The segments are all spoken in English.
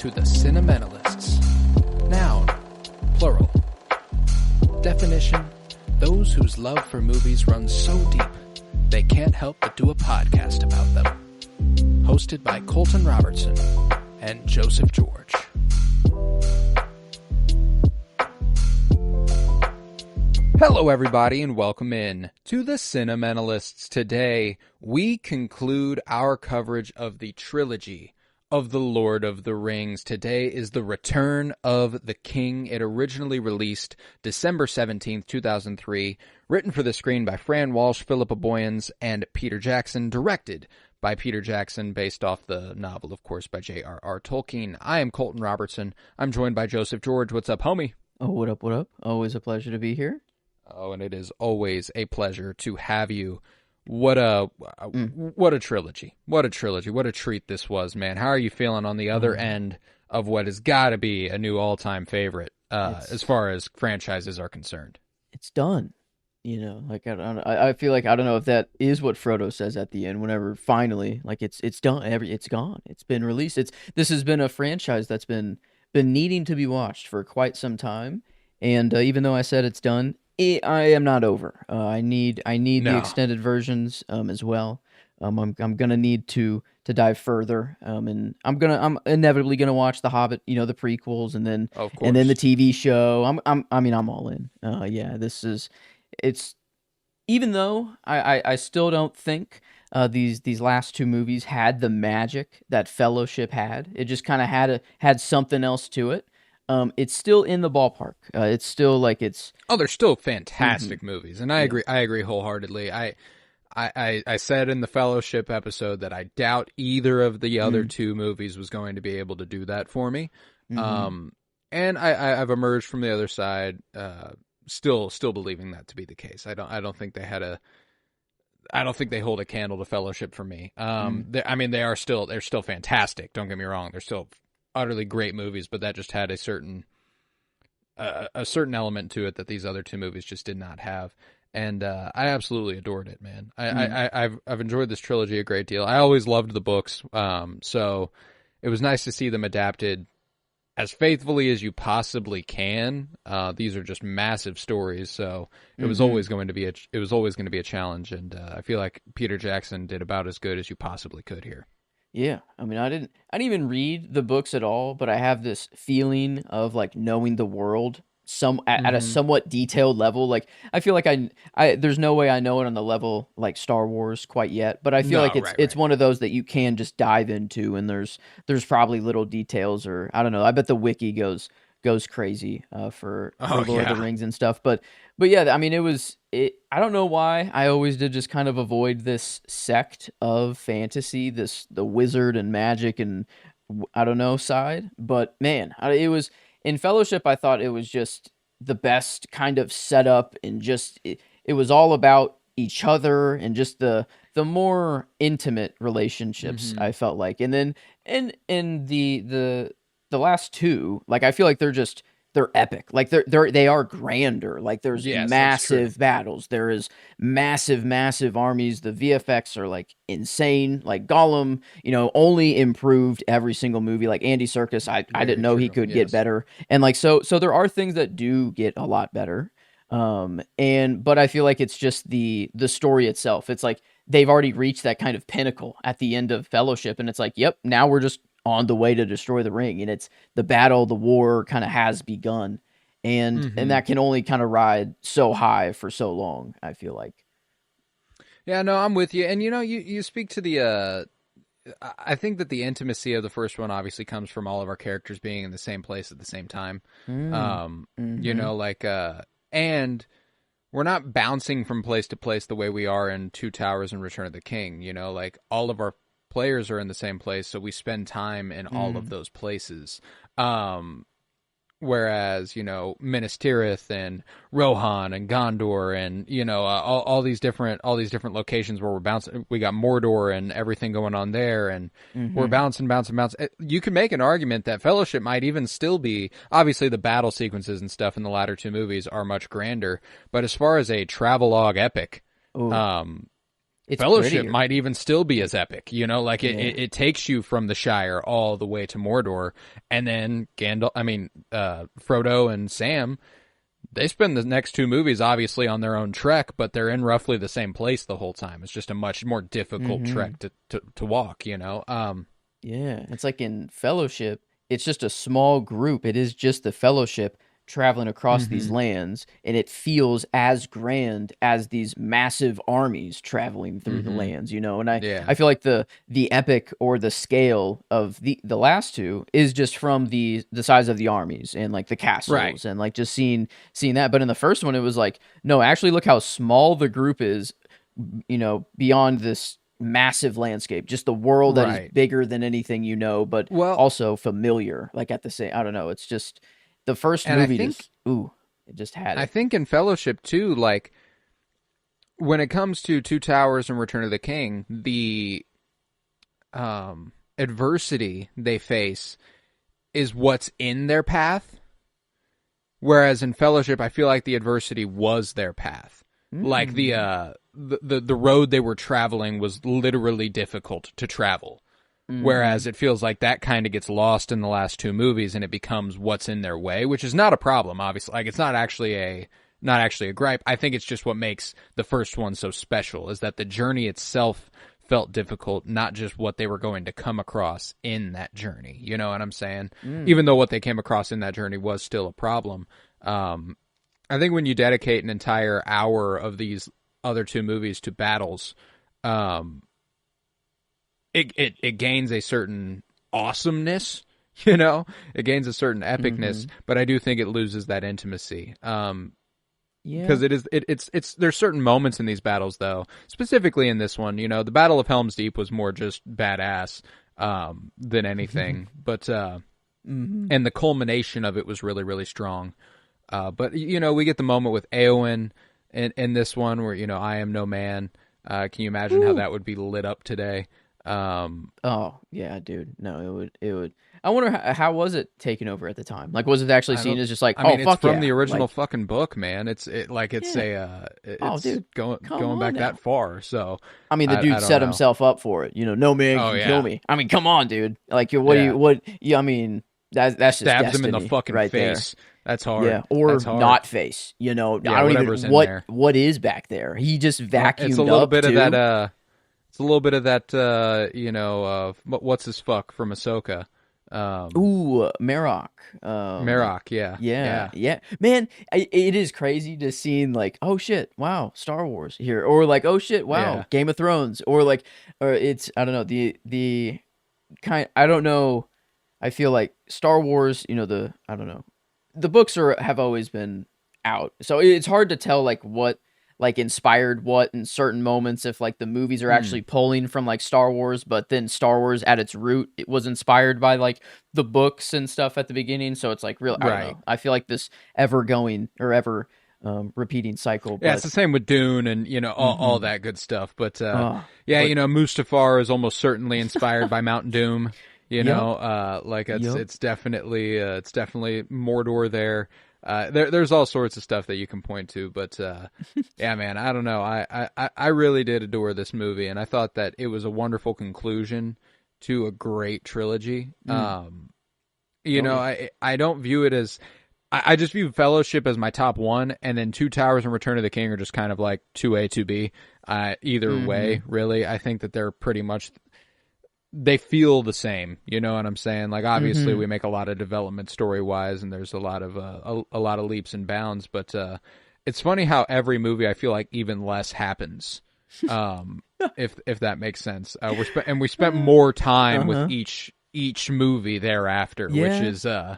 to the Cinementalists. Noun, plural. Definition, those whose love for movies runs so deep, they can't help but do a podcast about them. Hosted by Colton Robertson and Joseph George. Hello everybody and welcome in to the Cinementalists. Today we conclude our coverage of the trilogy of The Lord of the Rings. Today is The Return of the King. It originally released December 17th, 2003, written for the screen by Fran Walsh, Philippa Boyens, and Peter Jackson, directed by Peter Jackson, based off the novel, of course, by J.R.R. Tolkien. I am Colton Robertson. I'm joined by Joseph George. What's up, homie? Oh, what up, what up? Always a pleasure to be here. Oh, and it is always a pleasure to have you. What a trilogy. What a trilogy. What a treat this was, man. How are you feeling on the other end of what has got to be a new all-time favorite as far as franchises are concerned? It's done. You know, like I feel like I don't know if that is what Frodo says at the end. Whenever finally, like it's done. It's gone. It's been released. This has been a franchise that's been needing to be watched for quite some time. And even though I said it's done, I am not over. I need the extended versions as well. I'm gonna need to dive further. And I'm inevitably gonna watch The Hobbit, you know, the prequels, and then the TV show. I'm all in. It's even though I still don't think these last two movies had the magic that Fellowship had. It just kind of had something else to it. It's still in the ballpark. It's still like it's. Oh, they're still fantastic movies, and I agree. I agree wholeheartly. I said in the Fellowship episode that I doubt either of the other two movies was going to be able to do that for me. And I've emerged from the other side, still believing that to be the case. I don't think they had I don't think they hold a candle to Fellowship for me. They're still fantastic. Don't get me wrong. They're still utterly great movies, but that just had a certain element to it that these other two movies just did not have, and I absolutely adored it, man. I've enjoyed this trilogy a great deal. I always loved the books, so it was nice to see them adapted as faithfully as you possibly can. These are just massive stories, so it was always going to be a challenge, and I feel like Peter Jackson did about as good as you possibly could here. Yeah, I mean, I didn't even read the books at all, but I have this feeling of like knowing the world at a somewhat detailed level. Like I feel like I there's no way I know it on the level like Star Wars quite yet, but I feel like it's one of those that you can just dive into, and there's probably little details, or I don't know. I bet the wiki goes crazy for Lord of the Rings and stuff, but yeah, I mean, I don't know why I always did just kind of avoid this sect of fantasy, the wizard and magic and I don't know side, but man, it was in Fellowship. I thought it was just the best kind of setup, and just it was all about each other and just the more intimate relationships. I felt like, and then in the last two, like I feel like they're epic. Like they are grander. Like there's massive battles. There is massive armies. The VFX are like insane. Like Gollum, you know, only improved every single movie. Like Andy Serkis, I didn't know he could get better. And like so there are things that do get a lot better. But I feel like it's just the story itself. It's like they've already reached that kind of pinnacle at the end of Fellowship, and it's like, yep, now we're just on the way to destroy the ring, and it's the battle, the war kind of has begun, and that can only kind of ride so high for so long, I feel like. Yeah, no, I'm with you. And you know, you speak to the I think that the intimacy of the first one obviously comes from all of our characters being in the same place at the same time. You know, like and we're not bouncing from place to place the way we are in Two Towers and Return of the King, you know, like all of our players are in the same place, so we spend time in all of those places. Whereas, you know, Minas Tirith and Rohan and Gondor and, you know, all these different locations where we're bouncing. We got Mordor and everything going on there, and we're bouncing. You can make an argument that Fellowship might even still be, obviously the battle sequences and stuff in the latter two movies are much grander, but as far as a travelogue epic, It's Fellowship prettier. might even still be as epic, like Yeah. it takes you from the Shire all the way to Mordor, and then Frodo and Sam, they spend the next two movies obviously on their own trek, but they're in roughly the same place the whole time. It's just a much more difficult Mm-hmm. trek to walk, Yeah. It's like in Fellowship, it's just a small group. It is just the Fellowship traveling across these hmm lands, and it feels as grand as these massive armies traveling through the hmm lands, And I, Yeah. I feel like the epic or the scale of the last two is just from the size of the armies and like the Right. castles and like just seeing that. But in the first one, it was like, no, actually look how small the group is, beyond this massive landscape, just the world that is Right. bigger than anything, but Well, also familiar. Like at the same, I don't know. It's just the first and I movie think just, ooh, it just had I it. think in Fellowship too, like when it comes to Two Towers and Return of the King, the adversity they face is what's in their path. Whereas in Fellowship, I feel like the adversity was their path. Like Mm, the road they were traveling was literally difficult to travel. mm-hmm. Whereas it feels like that kind of gets lost in the last two movies, and it becomes what's in their way, which is not a problem. Obviously, like it's not actually a gripe. I think it's just what makes the first one so special is that the journey itself felt difficult, not just what they were going to come across in that journey. You know what I'm saying? Mm, Even though what they came across in that journey was still a problem. Um, I think when you dedicate an entire hour of these other two movies to battles, um, it gains a certain awesomeness. It gains a certain epicness, mm-hmm. but I do think it loses that intimacy. Yeah. Because it's there's certain moments in these battles though, specifically in this one. The Battle of Helm's Deep was more just badass than anything, but Mm-hmm. and the culmination of it was really really strong. But we get the moment with Eowyn in this one where I am no man. Can you imagine how Ooh. that would be lit up today? Um, Oh yeah, dude. No, it would. I wonder how was it taken over at the time? Like, was it actually I seen don't. as just like, I oh mean, it's fuck from yeah, the original like fucking book, man. It's yeah. Oh, it's dude, going come going on back that now. far. So I mean, the I dude don't set know. himself up for it. No man Oh can kill yeah, me. I mean, come on, dude. Like, what do yeah. you, what? Yeah, I mean, that's just Stabs him in the destiny fucking right there. face. That's Yeah, hard. or That's hard. not face. Yeah, I don't even whatever's in what there. what is back there. He just It's a vacuumed little up bit of that. too. It's a little bit of that. What's his fuck from Ahsoka? Ooh, Marok. Marok. Yeah, Yeah, yeah, yeah, man. It is crazy to seeing like, oh shit, wow, Star Wars here, or like, oh shit, wow, yeah. Game of Thrones, or like, or it's I don't know the kind. I don't know. I feel like Star Wars, the I don't know. The books have always been out. So it's hard to tell like what like inspired what in certain moments if like the movies are Hmm. actually pulling from like Star Wars, but then Star Wars at its root it was inspired by like the books and stuff at the beginning. So it's like real I don't Right. know. I feel like this ever going or ever repeating cycle, Yeah, it's but the same with Dune and all mhm. that good stuff. But yeah, But Mustafar is almost certainly inspired by Mount Doom. yep. Like it's Yep. it's definitely Mordor there. There's all sorts of stuff that you can point to, but yeah, man, I don't know. I really did adore this movie, and I thought that it was a wonderful conclusion to a great trilogy. Mm. You Oh know, yeah. I don't view it as I just view Fellowship as my top one, and then Two Towers and Return of the King are just kind of like 2A, 2B. Either way, Mhm. really, I think that they're pretty much they feel the same. You know what I'm saying? Like obviously Mhm. we make a lot of development story wise, and there's a lot of a lot of leaps and bounds. But it's funny how every movie I feel like even less happens. If that makes sense. We spent more time with Uh-huh. each movie thereafter, which Yeah.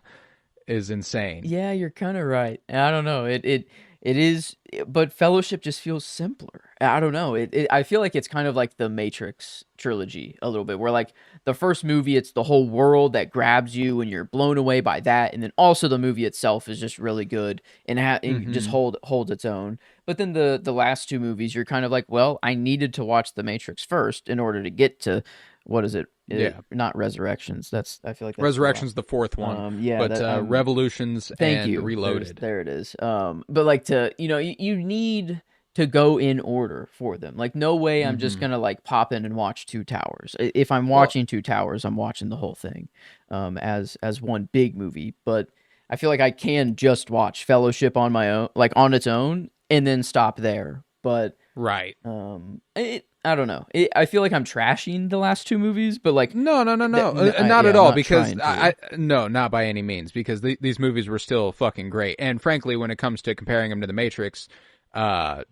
is insane. Yeah, you're kind of right. And I don't know. It is, but Fellowship just feels simpler. I don't know. I feel like it's kind of like the Matrix trilogy a little bit, where like the first movie, it's the whole world that grabs you and you're blown away by that, and then also the movie itself is just really good and and just hmm holds its own. But then the last two movies, you're kind of like, well, I needed to watch the Matrix first in order to get to what is it? Yeah. Not Resurrections. I feel like that's the last. Resurrection's the fourth one, Yeah, but that Revolutions thank and you. Reloaded. There it is. But like to, you need to go in order for them. Like, no way I'm just Mm-hmm. gonna like pop in and watch Two Towers. If I'm Well, watching Two Towers, I'm watching the whole thing, as one big movie. But I feel like I can just watch Fellowship on my own, like on its own, and then stop there. But right. I don't know. I feel like I'm trashing the last two movies, but like, No, no, no, no, not yeah, at I'm all. not Because trying to. no, not by any means. Because these movies were still fucking great. And frankly, when it comes to comparing them to The Matrix,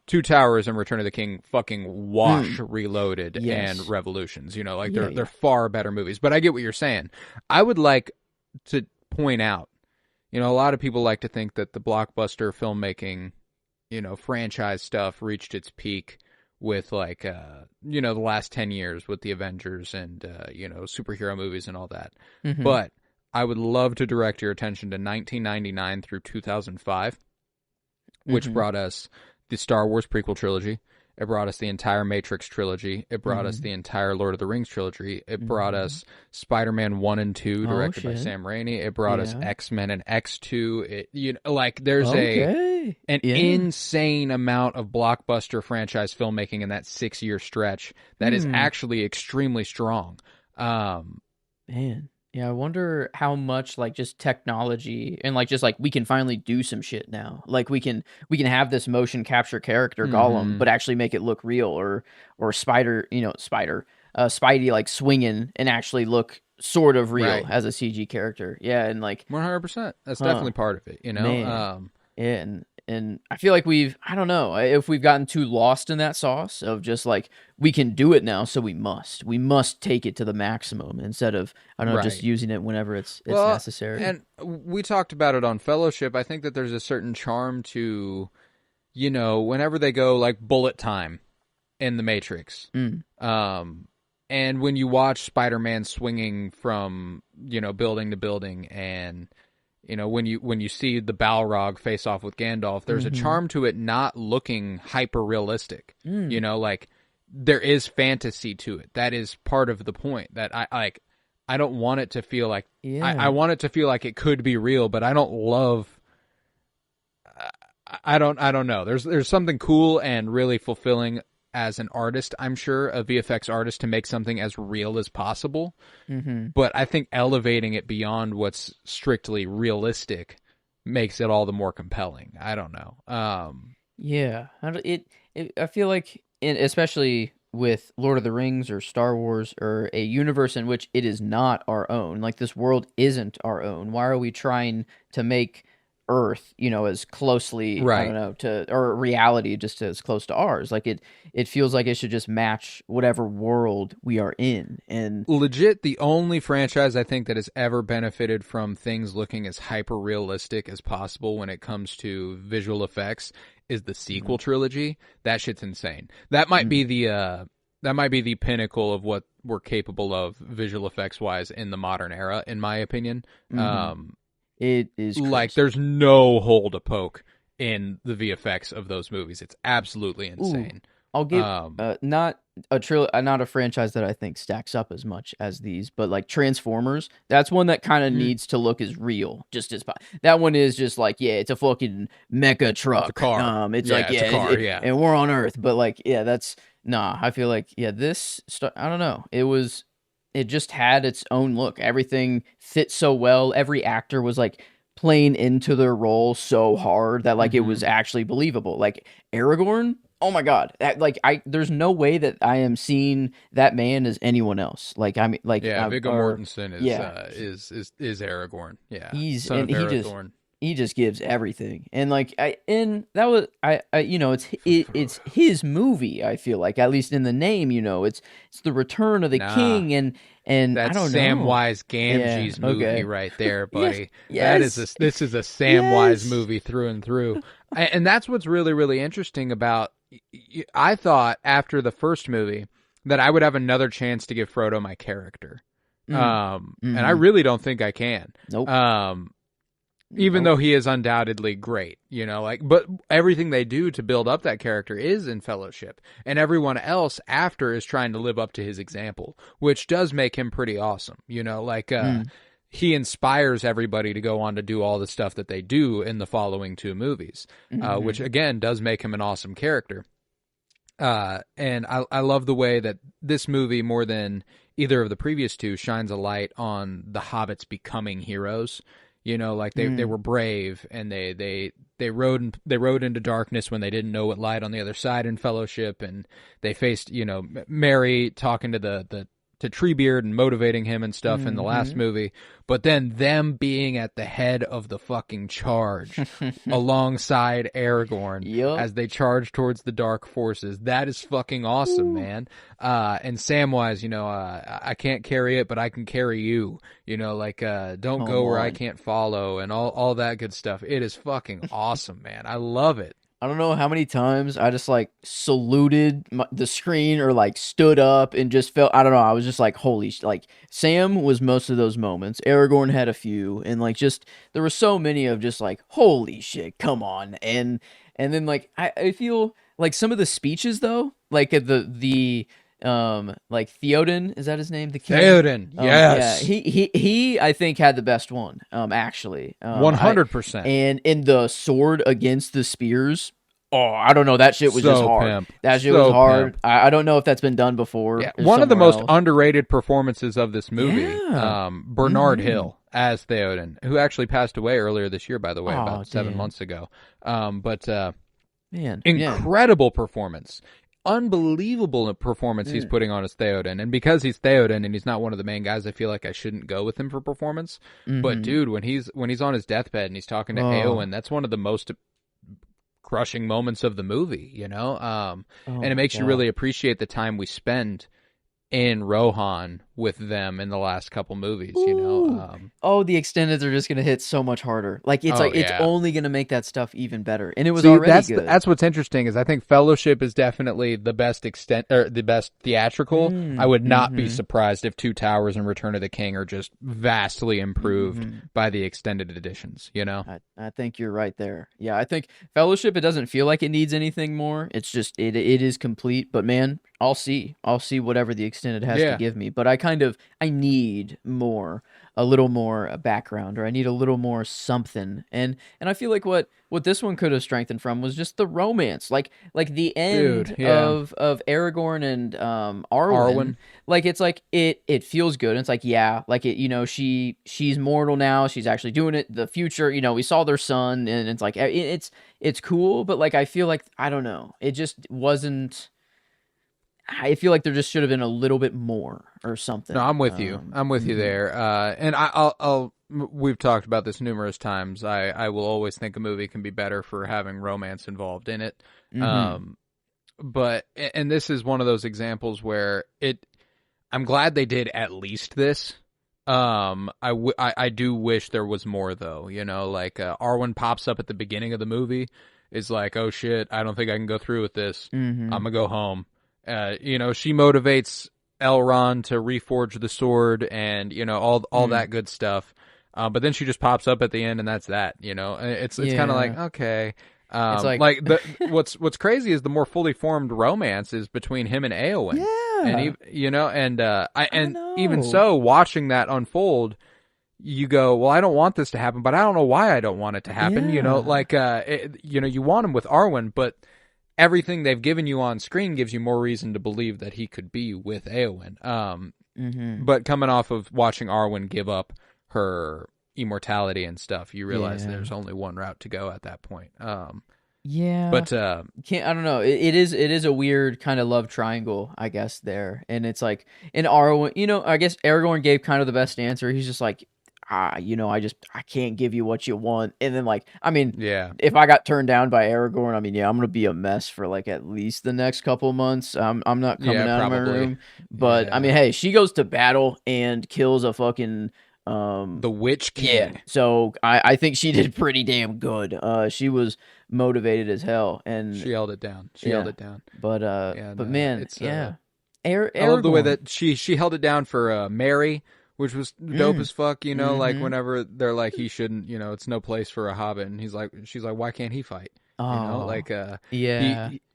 Two Towers and Return of the King fucking wash Mm, Reloaded and yes. Revolutions. You know, like Yeah, they're yeah. far better movies. But I get what you're saying. I would like to point out, you know, a lot of people like to think that the blockbuster filmmaking, you know, franchise stuff reached its peak with like you know, the last 10 years with the Avengers and you know, superhero movies and all that. Mm-hmm. But I would love to direct your attention to 1999 through 2005, which Mm-hmm. brought us the Star Wars prequel trilogy. It brought us the entire Matrix trilogy. It brought us Mm-hmm. the entire Lord of the Rings trilogy. It brought Mm-hmm. us Spider-Man 1 and 2 Oh directed by shit. Sam Raimi. It brought us Yeah. X-Men and X2. It, you know, like there's a Okay. an Yeah. insane amount of blockbuster franchise filmmaking in that 6 year stretch that is Hmm. actually extremely strong. Um, Man. Yeah, I wonder how much like just technology and like just like we can finally do some shit now. Like we can have this motion capture character Gollum, mm-hmm. but actually make it look real, or Spidey like swinging and actually look sort of real Right. as a CG character. Yeah, and like, 100%. That's huh, definitely part of it, you know? man. Yeah, and I feel like I don't know if we've gotten too lost in that sauce of just like we can do it now, so we must take it to the maximum instead of, I don't know, just Right. using it whenever it's Well, necessary. and we talked about it on Fellowship. I think that there's a certain charm to, you know, whenever they go like bullet time in the Matrix. Mm. And when you watch Spider-Man swinging from, you know, building to building, and you know, when you see the Balrog face off with Gandalf, there's a Mm-hmm. charm to it not looking hyper realistic. You Mm. know, like there is fantasy to it. That is part of the point. That I like. I don't want it to feel like I Yeah. want it to feel like it could be real, but I don't love. I don't know. There's something cool and really fulfilling as an artist. I'm sure a VFX artist to make something as real as possible. Mm-hmm. But I think elevating it beyond what's strictly realistic makes it all the more compelling. I don't know. Yeah. I feel like, especially with Lord of the Rings or Star Wars or a universe in which it is not our own, like this world isn't our own. Why are we trying to make Earth, as closely, I don't Right. know, to, or reality just as close to ours? Like it feels like it should just match whatever world we are in. And Legit, the only franchise I think that has ever benefited from things looking as hyper realistic as possible when it comes to visual effects is the sequel trilogy. That shit's insane. That might be the pinnacle of what we're capable of visual effects wise in the modern era, in my opinion. mm-hmm. It is Like crazy. there's no hole to poke in the VFX of those movies. It's absolutely Ooh, insane. I'll give Um, not a franchise that I think stacks up as much as these, but like Transformers, that's one that kind of mm, needs to look as real, just as that one is just like, yeah, it's a fucking mecha it's a truck. car. It's like, Yeah, it's a yeah, car. Yeah. and we're on Earth, but like, yeah, that's nah. I feel like, yeah, I don't know. It just had its own look. Everything fit so well. Every actor was like playing into their role so hard that like it Hmm. was actually believable. Like Aragorn, oh my god, that, like, there's no way that I am seeing that man as anyone else. Like, I mean, like, Yeah, Viggo or Mortensen yeah, is Aragorn. Yeah, he's son of and Arathorn. he just gives everything. And like, that was, it's his movie. I feel like, at least in the name, it's the Return of the Nah, King, and I that's don't know. Samwise Yeah. Gamgee's movie Okay. right there, Yes. buddy. Yes. This is a Samwise Yes. movie through and through. And that's what's really really interesting about. I thought after the first movie that I would have another chance to give Frodo my character. Mm. And I Mm-hmm. really don't think I can. Nope. Um, even Nope. though he is undoubtedly great, you know, like, but everything they do to build up that character is in Fellowship, and everyone else after is trying to live up to his example, which does make him pretty awesome, you know, like, Mm. he inspires everybody to go on to do all the stuff that they do in the following two movies, which Mm-hmm. again does make him an awesome character. And I love the way that this movie, more than either of the previous two, shines a light on the hobbits becoming heroes. You know, like they were brave, and they rode into darkness when they didn't know what lied on the other side in Fellowship, and they faced, you know, Merry talking to to Treebeard and motivating him and stuff in the last movie, but then them being at the head of the fucking charge alongside Aragorn Yup. as they charge towards the dark forces. That is fucking awesome, man. And Samwise, you know, I can't carry it, but I can carry you. You know, like, don't go where I can't follow, and all that good stuff. It is fucking awesome, man. I love it. I don't know how many times I just like saluted the screen or like stood up and just felt, I don't know, I was just like, holy like Sam was most of those moments. Aragorn had a few, and like just there were so many of just like, holy shit, come on. And then like I feel like some of the speeches though, like at the like Theoden, is that his name? The king? Theoden, yes. Yeah, he I think had the best one, actually. 100%. And in the sword against the spears, oh, I don't know, that shit was So just hard. pimp. That shit So was hard. pimp. I don't know if that's been done before. Yeah, one of the most else. underrated performances of this movie, Yeah. Bernard Hill as Theoden, who actually passed away earlier this year, by the way, about 7 months ago. But Man, incredible performance. Unbelievable performance he's putting on as Theoden. And because he's Theoden and he's not one of the main guys, I feel like I shouldn't go with him for performance. But dude, when he's on his deathbed and he's talking to Eowyn, that's one of the most crushing moments of the movie, you know? And it makes you really appreciate the time we spend in Rohan with them in the last couple movies, you know? The extendeds are just gonna hit so much harder. Like it's it's only gonna make that stuff even better. And it was already good. That's what's interesting is I think Fellowship is definitely the best the best theatrical. I would not be surprised if Two Towers and Return of the King are just vastly improved by the extended editions, you know? I think you're right there. Yeah, I think Fellowship, it doesn't feel like it needs anything more. It's just it is complete. But man, I'll see whatever the extended has to give me. But I need more, a little more background, or I need a little more something. And I feel like what this one could have strengthened from was just the romance, like the end of Aragorn and Arwen. Like it's like it feels good. It's like, yeah, like it, you know, she's mortal now. She's actually doing it. The future, you know, we saw their son, and it's like it's cool. But like I feel like, I don't know, it just wasn't. I feel like there just should have been a little bit more or something. No, I'm with you. I'm with you there. And we've talked about this numerous times. I will always think a movie can be better for having romance involved in it. But this is one of those examples where I'm glad they did at least this. I do wish there was more though. You know, like Arwen pops up at the beginning of the movie, is like, oh shit, I don't think I can go through with this. I'm gonna go home. You know, she motivates Elrond to reforge the sword, and you know all that good stuff. But then she just pops up at the end, and that's that. You know, it's kind of like, okay. It's like what's crazy is the more fully formed romance is between him and Eowyn. Yeah, and you know, and even so, watching that unfold, you go, well, I don't want this to happen, but I don't know why I don't want it to happen. Yeah. You know, like you know, you want him with Arwen, but everything they've given you on screen gives you more reason to believe that he could be with Eowyn. But coming off of watching Arwen give up her immortality and stuff, you realize there's only one route to go at that point. But I don't know. It is a weird kind of love triangle, I guess, there. And it's like in Arwen, you know, I guess Aragorn gave kind of the best answer. He's just like, you know, I can't give you what you want. And then like, I mean, if I got turned down by Aragorn, I mean, I'm going to be a mess for like at least the next couple months. I'm not coming out of my room, but I mean, hey, she goes to battle and kills a fucking, the Witch King. Yeah. So I think she did pretty damn good. She was motivated as hell, and she held it down. But man, it's I love the way that she held it down for Merry, which was dope as fuck, you know, like whenever they're like, he shouldn't, you know, it's no place for a hobbit, and she's like, why can't he fight? You know, like,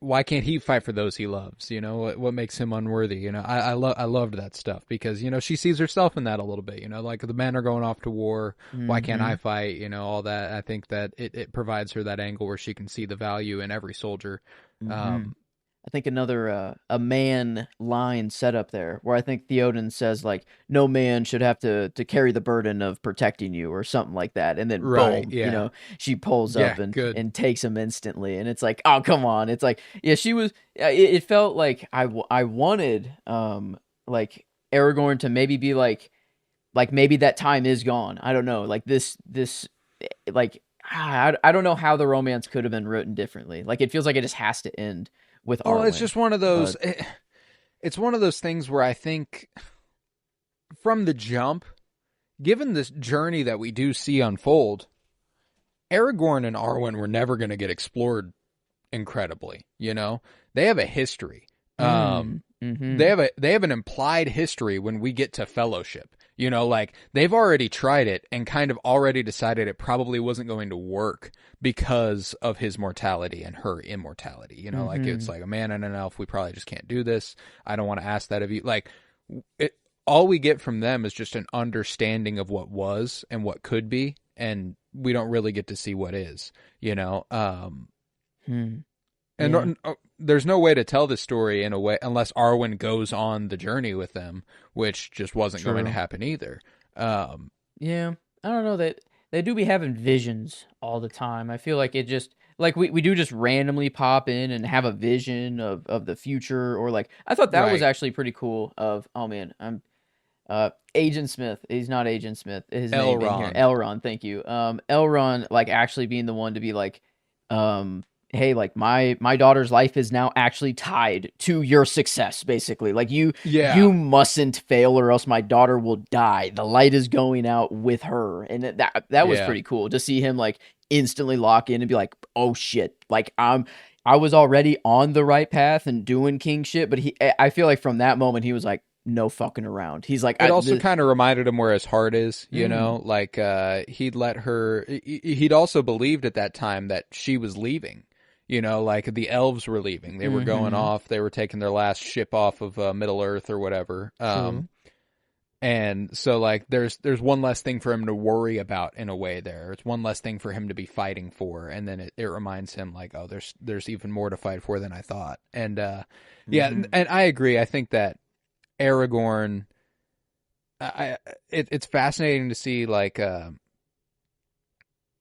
why can't he fight for those he loves? You know, what makes him unworthy? You know, I loved that stuff because, you know, she sees herself in that a little bit, you know, like the men are going off to war. Why can't I fight? You know, all that. I think that it provides her that angle where she can see the value in every soldier. I think another a man line set up there where I think Theoden says like no man should have to carry the burden of protecting you or something like that, and then Right. boom, Yeah. she pulls up Yeah. Good. and takes him instantly, and it's like, oh come on, it's like, yeah, she was. It felt like I wanted like Aragorn to maybe be like maybe that time is gone. I don't know, like this like I don't know how the romance could have been written differently. Like it feels like it just has to end with Well, it's Arwen. just one of those. But It's one of those things where I think from the jump, given this journey that we do see unfold, Aragorn and Arwen were never going to get explored incredibly. They have a history. mm-hmm. They have an implied history when we get to Fellowship. Like they've already tried it and kind of already decided it probably wasn't going to work because of his mortality and her immortality. Like it's like a man and an elf. We probably just can't do this. I don't want to ask that of you. Like all we get from them is just an understanding of what was and what could be, and we don't really get to see what is. And there's no way to tell this story in a way unless Arwen goes on the journey with them, which just wasn't going to happen either. Yeah, I don't know, that they do be having visions all the time. I feel like it just like we do just randomly pop in and have a vision of the future, or like I thought that was Right. actually pretty cool. Of oh man, I'm Agent Smith. He's not Agent Smith. His name in here, Elrond. Elrond. Thank you. Elrond like actually being the one to be like, hey, like my daughter's life is now actually tied to your success, basically. Like you mustn't fail or else my daughter will die. The light is going out with her. And that was pretty cool to see him like instantly lock in and be like, oh shit, like I was already on the right path and doing king shit, but I feel like from that moment he was like, no fucking around. He's like, it also kind of reminded him where his heart is, like he'd let her, he'd also believed at that time that she was leaving. Like the elves were leaving. They were going off. They were taking their last ship off of Middle Earth or whatever. And so like there's one less thing for him to worry about in a way there. It's one less thing for him to be fighting for. And then it reminds him like, oh, there's even more to fight for than I thought. And and I agree. I think that Aragorn, it's fascinating to see like,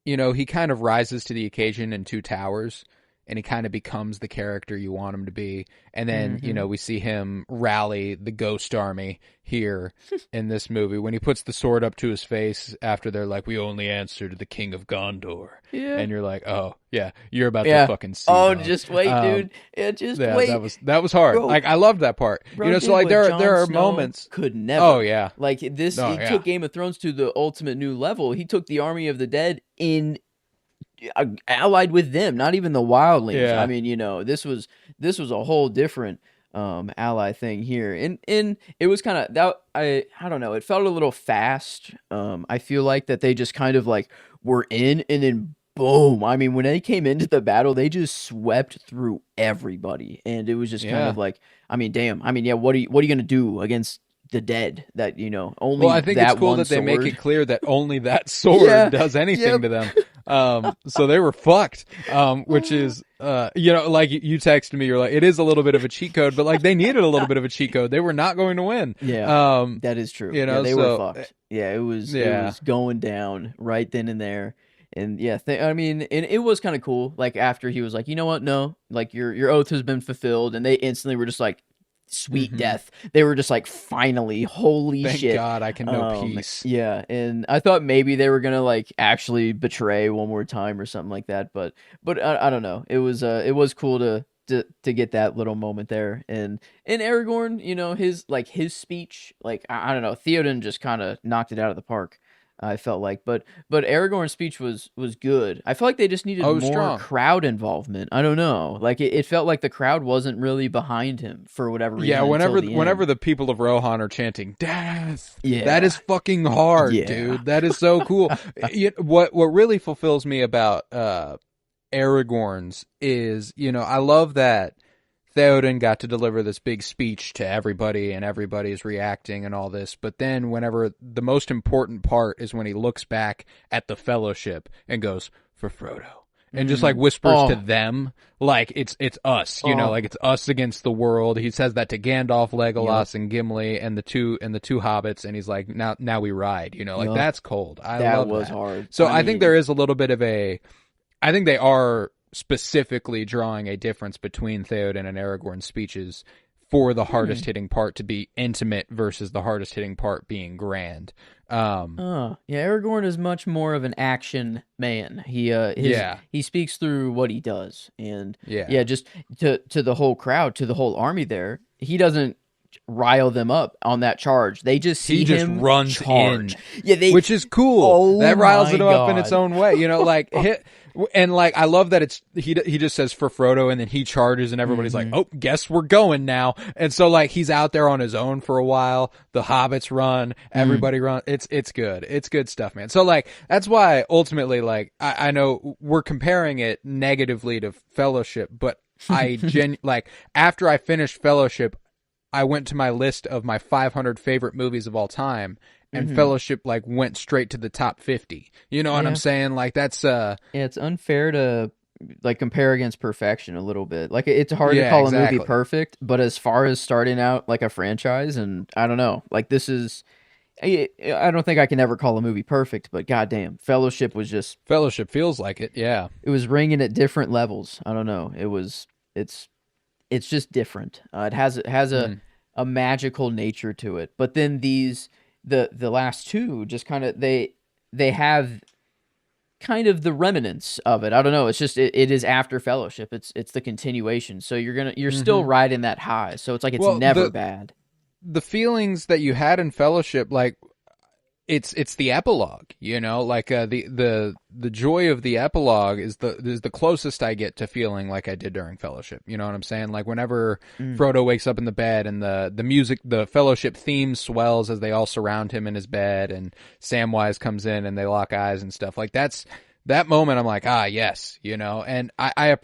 he kind of rises to the occasion in Two Towers. And he kind of becomes the character you want him to be. And then, we see him rally the Ghost Army here in this movie when he puts the sword up to his face after they're like, we only answer to the King of Gondor. Yeah. And you're like, oh, yeah, you're about to fucking see. Oh, just wait, dude. Yeah, just wait. That was hard. Bro, like, I loved that part. Bro, so like there are Snow moments. Could never. Oh, yeah. Like this, he took Game of Thrones to the ultimate new level. He took the Army of the Dead allied with them, not even the wildlings. Yeah. I mean, this was a whole different ally thing here, and it was kind of that. I don't know, it felt a little fast. I feel like that they just kind of like were in, and then boom. I mean, when they came into the battle, they just swept through everybody, and it was just kind of like, I mean, damn. I mean, yeah, what are you gonna do against the dead that only? Well, I think that it's cool one that they sword. make it clear that only that sword does anything to them. So they were fucked. Which is like you texted me, you're like, it is a little bit of a cheat code, but like they needed a little bit of a cheat code. They were not going to win. Yeah, that is true. They were fucked. Yeah, it was going down right then and there. And yeah, I mean, and it was kind of cool. Like after he was like, you know what? No, like your oath has been fulfilled, and they instantly were just like, sweet death. They were just like, finally, holy Thank shit. God I can know peace. Yeah, and I thought maybe they were gonna like actually betray one more time or something like that, but I don't know. It was cool to get that little moment there, and Aragorn, his speech, like I don't know, Theoden just kind of knocked it out of the park. I felt like, but Aragorn's speech was good. I felt like they just needed more crowd involvement. I don't know, like it felt like the crowd wasn't really behind him for whatever reason. Yeah, whenever the people of Rohan are chanting death, that is fucking hard, dude. That is so cool. What really fulfills me about Aragorn's is, I love that Theoden got to deliver this big speech to everybody, and everybody's reacting and all this. But then whenever the most important part is when he looks back at the Fellowship and goes, for Frodo. and just like whispers to them, like it's us, like it's us against the world. He says that to Gandalf, Legolas, and Gimli, and the two hobbits, and he's like, now we ride, like that's cold. I love that. Hard. So I think there is a little bit of I think they are specifically drawing a difference between Theoden and Aragorn's speeches for the hardest hitting part to be intimate versus the hardest hitting part being grand. Aragorn is much more of an action man. He speaks through what he does, and just to the whole crowd, to the whole army there, he doesn't rile them up on that charge. They just see him runs charge. In, which is cool. That riles it up in its own way, like and like I love that he just says for Frodo, and then he charges, and everybody's like, oh, guess we're going now. And so like he's out there on his own for a while. The hobbits run, everybody run. It's good. It's good stuff, man. So like that's why ultimately, like I know we're comparing it negatively to Fellowship, but I like after I finished Fellowship, I went to my list of my 500 favorite movies of all time, and Fellowship like went straight to the top 50. You know what I'm saying? Like that's it's unfair to like compare against perfection a little bit. Like it's hard to call a movie perfect, but as far as starting out like a franchise, and I don't know, like this is I don't think I can ever call a movie perfect, but goddamn, Fellowship feels like it. Yeah. It was ringing at different levels. I don't know. It's just different. It has a magical nature to it. But then the last two just kind of they have kind of the remnants of it. I don't know. It's just it is after Fellowship. It's the continuation. So you're still riding that high. So it's like it's never bad. The feelings that you had in Fellowship, like it's the epilogue, like the joy of the epilogue is the closest I get to feeling like I did during Fellowship. You know what I'm saying? Like whenever Frodo wakes up in the bed and the music, the Fellowship theme swells as they all surround him in his bed, and Samwise comes in and they lock eyes and stuff. Like that moment, I'm like, yes, and I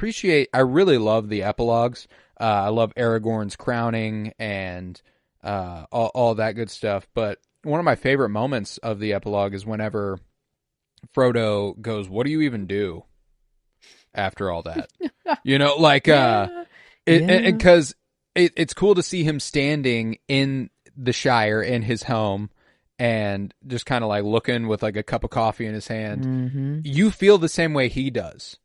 really love the epilogues. I love Aragorn's crowning and all that good stuff, but one of my favorite moments of the epilogue is whenever Frodo goes, "What do you even do after all that?" Because it's cool to see him standing in the Shire in his home and just kind of like looking with like a cup of coffee in his hand. You feel the same way he does,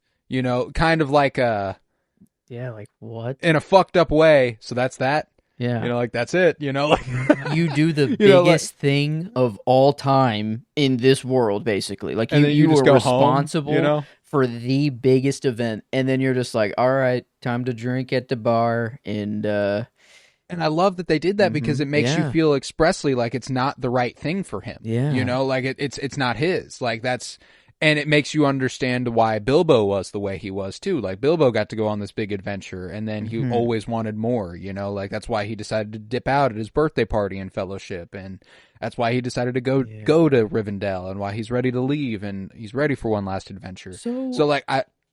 kind of like like what? In a fucked up way. So that's that. Yeah. Like that's it, like you do the biggest thing of all time in this world, basically. Like you were responsible home, for the biggest event, and then you're just like, all right, time to drink at the bar, and I love that they did that because it makes you feel expressly like it's not the right thing for him. Yeah. Like it's not his. Like that's. And it makes you understand why Bilbo was the way he was, too. Like, Bilbo got to go on this big adventure, and then he always wanted more, Like, that's why he decided to dip out at his birthday party in Fellowship, and that's why he decided to go to Rivendell, and why he's ready to leave, and he's ready for one last adventure. So like,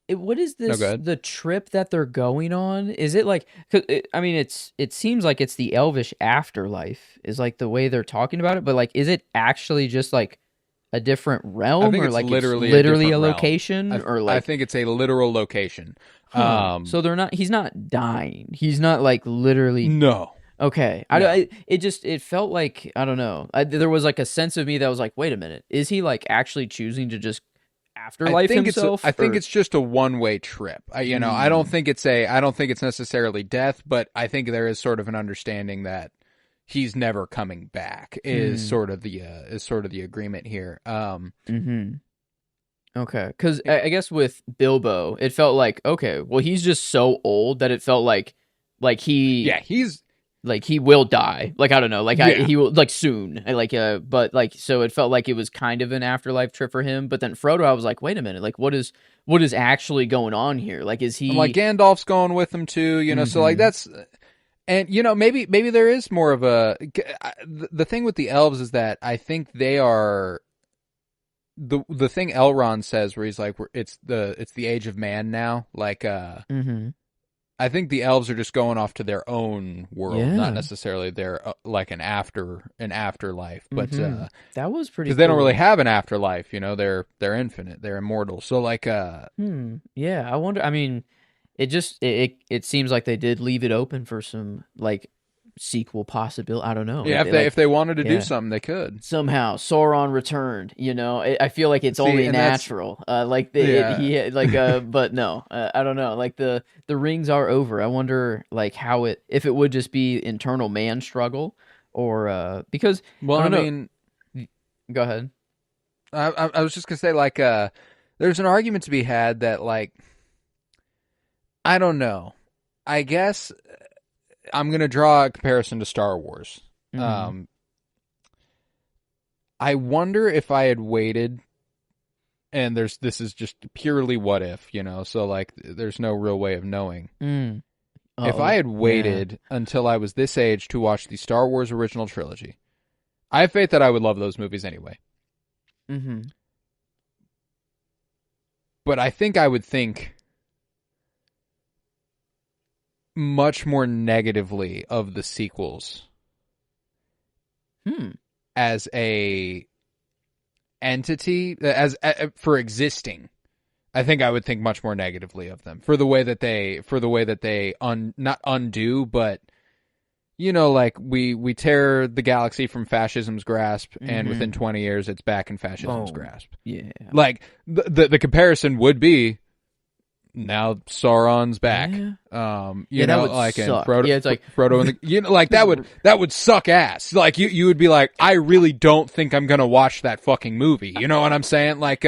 what is this, the trip that they're going on? Is it like, it seems like it's the Elvish afterlife, is like the way they're talking about it, but like, is it actually just like a different realm, or like literally a location, or like I think it's a literal location. So he's not dying. He's not like literally. No. Okay. No. It felt like, I don't know. There was like a sense of me that was like, wait a minute, is he like actually choosing to just afterlife himself? I think it's just a one-way trip. I don't think it's necessarily death, but I think there is sort of an understanding that he's never coming back is sort of the agreement here. Okay, because I guess with Bilbo, it felt like, okay, well, he's just so old that it felt like he's like he will die. Like I don't know, he will like soon. But like so it felt like it was kind of an afterlife trip for him. But then Frodo, I was like, wait a minute, like what is actually going on here? Like is he like Gandalf's going with him too? So like that's. And, maybe there is more of the thing with the elves is that I think they are the thing Elrond says where he's like, it's the age of man now. Like, I I think the elves are just going off to their own world, not Yeah. necessarily their like an afterlife, but That was pretty because they don't really cool. have an afterlife, they're infinite, they're immortal. So like Yeah, I wonder. I mean, it seems like they did leave it open for some like sequel possibility. I don't know. yeah, if Like, they wanted to do yeah, something, they could. somehow Sauron returned. I feel like it's See, only and that's natural. Like yeah. he like but no, I don't know. Like the rings are over. I wonder like how it if it would just be internal man struggle or because Well, I I don't know. mean, Go ahead. I was just gonna say like there's an argument to be had that like I don't know. I guess I'm gonna draw a comparison to Star Wars. Mm-hmm. Um, I wonder if I had waited, and this is just purely what if, so like there's no real way of knowing. Mm. If I Oh had yeah. waited until I was this age to watch the Star Wars original trilogy, I have faith that I would love those movies anyway. Mm-hmm. But I think I would think much more negatively of the sequels Hmm. as a entity as for existing. I think I would think much more negatively of them for the way that they not undo, but like we tear the galaxy from fascism's grasp, and Mm-hmm. within 20 years it's back in fascism's Boom. grasp. Yeah. Like the comparison would be now Sauron's back. Yeah. Yeah, that would Like in suck. Yeah, it's like Frodo and the like that would suck ass. Like you would be like, I really don't think I'm gonna watch that fucking movie. You know what I'm saying? Like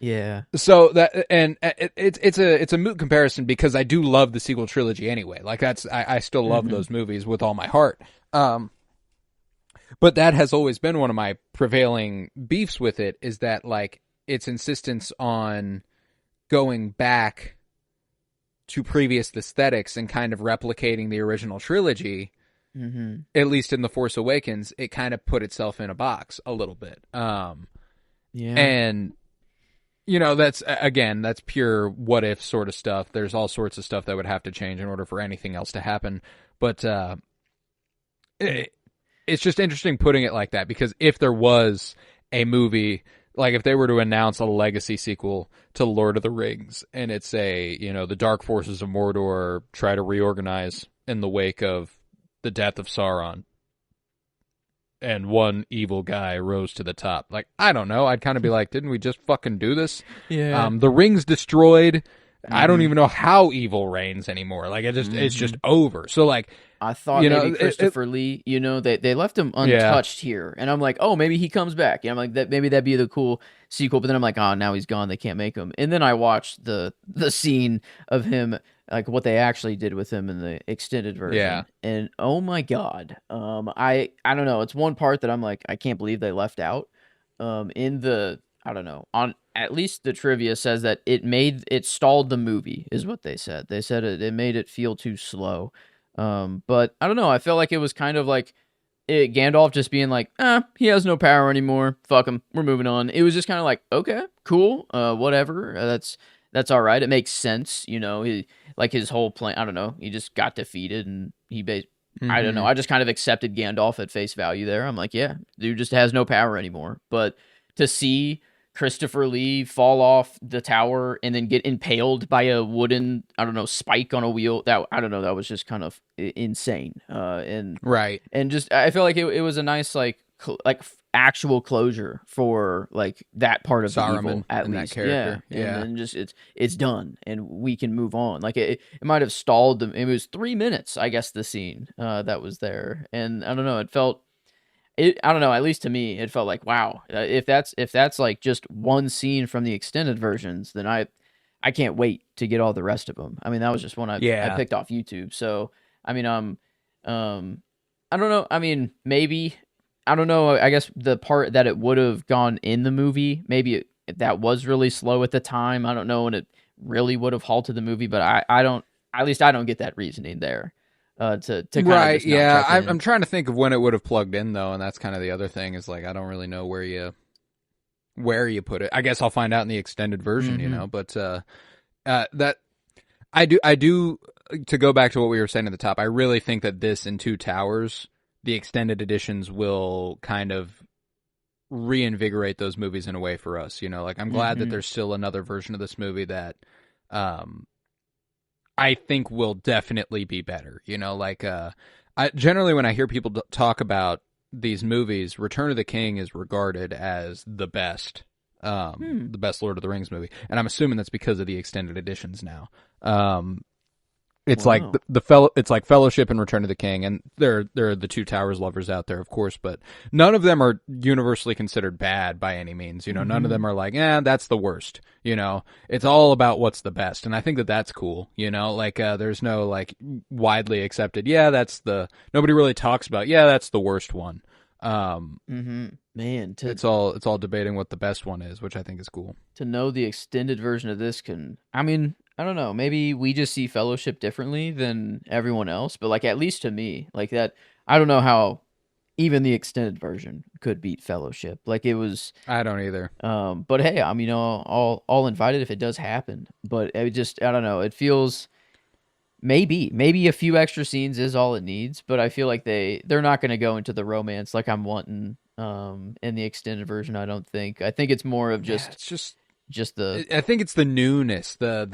yeah. so that and it's a moot comparison because I do love the sequel trilogy anyway. Like I still love Mm-hmm. those movies with all my heart. But that has always been one of my prevailing beefs with it is that like its insistence on going back to previous aesthetics and kind of replicating the original trilogy, Mm-hmm. at least in The Force Awakens, it kind of put itself in a box a little bit. Yeah. And that's pure what if sort of stuff. There's all sorts of stuff that would have to change in order for anything else to happen. But it's just interesting putting it like that because if there was a movie, like if they were to announce a legacy sequel to Lord of the Rings and it's the dark forces of Mordor try to reorganize in the wake of the death of Sauron and one evil guy rose to the top. Like, I don't know. I'd kind of be like, didn't we just fucking do this? Yeah. The ring's destroyed. I don't Mm-hmm. even know how evil reigns anymore. Like, it's just Mm-hmm. over. So, like, I thought maybe it Christopher Lee, they left him yeah. untouched here, and I'm like, oh, maybe he comes back. And I'm like, that maybe that'd be the cool sequel. But then I'm like, oh, now he's gone. They can't make him. And then I watched the scene of him, like what they actually did with him in the extended Yeah. version, and oh my god, I don't know. It's one part that I'm like, I can't believe they left out. In the I don't know on at least the trivia says that it stalled the movie is what they said. They said it made it feel too slow. But I don't know. I felt like it was kind of like Gandalf just being like, he has no power anymore. Fuck him. We're moving on. It was just kind of like, okay, cool, whatever. That's all right. It makes sense, He like his whole plan. I don't know. He just got defeated, and I don't know. Mm-hmm. I just kind of accepted Gandalf at face value there. I'm like, yeah, dude just has no power anymore. But to see Christopher Lee fall off the tower and then get impaled by a wooden, I don't know, spike on a wheel. That I don't know. That was just kind of insane. Right. And just I feel like it was a nice actual closure for like that part of the evil Saruman at and that least. Yeah, character. and Yeah. then just it's done and we can move on. Like it might have stalled them. It was 3 minutes, I guess, the scene that was there, and I don't know. It felt I don't know, at least to me it felt like wow, if that's like just one scene from the extended versions, then I can't wait to get all the rest of them. I mean, that was just one I Yeah. picked off YouTube. So I mean, um I don't know. I mean, maybe I don't know. I guess the part that it would have gone in the movie, maybe that was really slow at the time. I don't know, and it really would have halted the movie. But I don't. At least I don't get that reasoning there. To kind of Right. just not Yeah. check I'm in. trying to think of when it would have plugged in though, and that's kind of the other thing is like I don't really know where you put it. I guess I'll find out in the extended version, Mm-hmm. But that I do to go back to what we were saying at the top, I really think that this and Two Towers, the extended editions, will kind of reinvigorate those movies in a way for us. You know, like I'm glad that Mm-hmm. there's still another version of this movie that um, I think will definitely be better. You know, like I generally when I hear people talk about these movies, Return of the King is regarded as Hmm. the best Lord of the Rings movie, and I'm assuming that's because of the extended editions now. Um, it's like Wow. it's like Fellowship and Return of the King, and there are the Two Towers lovers out there, of course, but none of them are universally considered bad by any means. You know, none of Mm-hmm. them are like, that's the worst. You know, it's all about what's the best, and I think that that's cool. You know, like there's no like widely accepted. Yeah, that's the nobody really talks about. Yeah, that's the worst one. Um, Mm-hmm. Man, it's all debating what the best one is, which I think is cool. to know the extended version of this can, I mean, I don't know, maybe we just see Fellowship differently than everyone else, but like at least to me, like that, I don't know how even the extended version could beat Fellowship. Like it was, I don't either. but hey, I'm all invited if it does happen. But it just I don't know. It feels maybe a few extra scenes is all it needs. But I feel like they're not going to go into the romance like I'm wanting in the extended version. I don't think. I think it's more of Yeah, just it's just just the I think it's the newness, the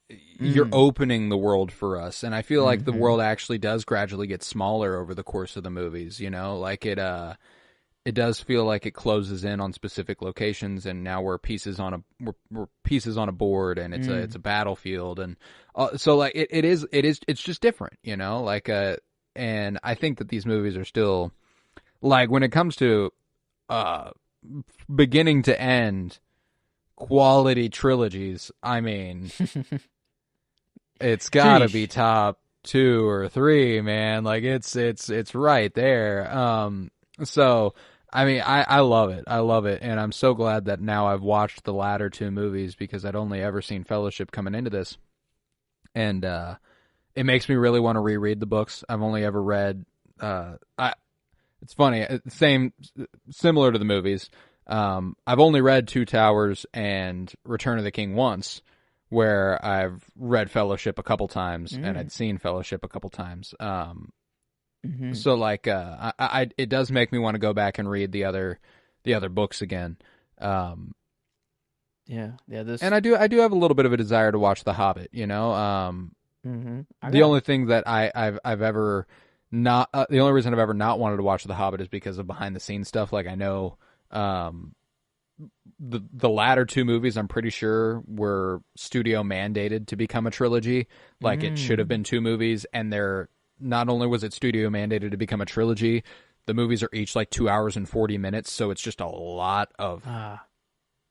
you're mm, opening the world for us, and I feel like the mm-hmm, world actually does gradually get smaller over the course of the movies. You know, like it does feel like it closes in on specific locations, and now we're pieces on a board, and it's mm, a battlefield, and so like it's just different. You know, like and I think that these movies are still like when it comes to uh beginning to end quality trilogies. I mean, it's got to be sheesh. top 2 or 3, man. Like it's right there. So I mean, I love it. I love it, and I'm so glad that now I've watched the latter 2 movies because I'd only ever seen Fellowship coming into this, and it makes me really want to reread the books. I've only ever read. I It's funny, same similar to the movies. I've only read Two Towers and Return of the King once, where I've read Fellowship a couple times and Mm, I'd seen Fellowship a couple times. mm-hmm. So like, it does make me want to go back and read the other books again. Um, Yeah, yeah. and This. I do have a little bit of a desire to watch The Hobbit. You know, Mm-hmm. I the got. only thing that I've ever not the only reason I've ever not wanted to watch The Hobbit is because of behind the scenes stuff. Like I know um, the latter 2 movies, I'm pretty sure were studio mandated to become a trilogy. Like it should have Mm, been 2 movies, and they're not only was it studio mandated to become a trilogy, the movies are each like 2 hours and 40 minutes, so it's just a lot of ah,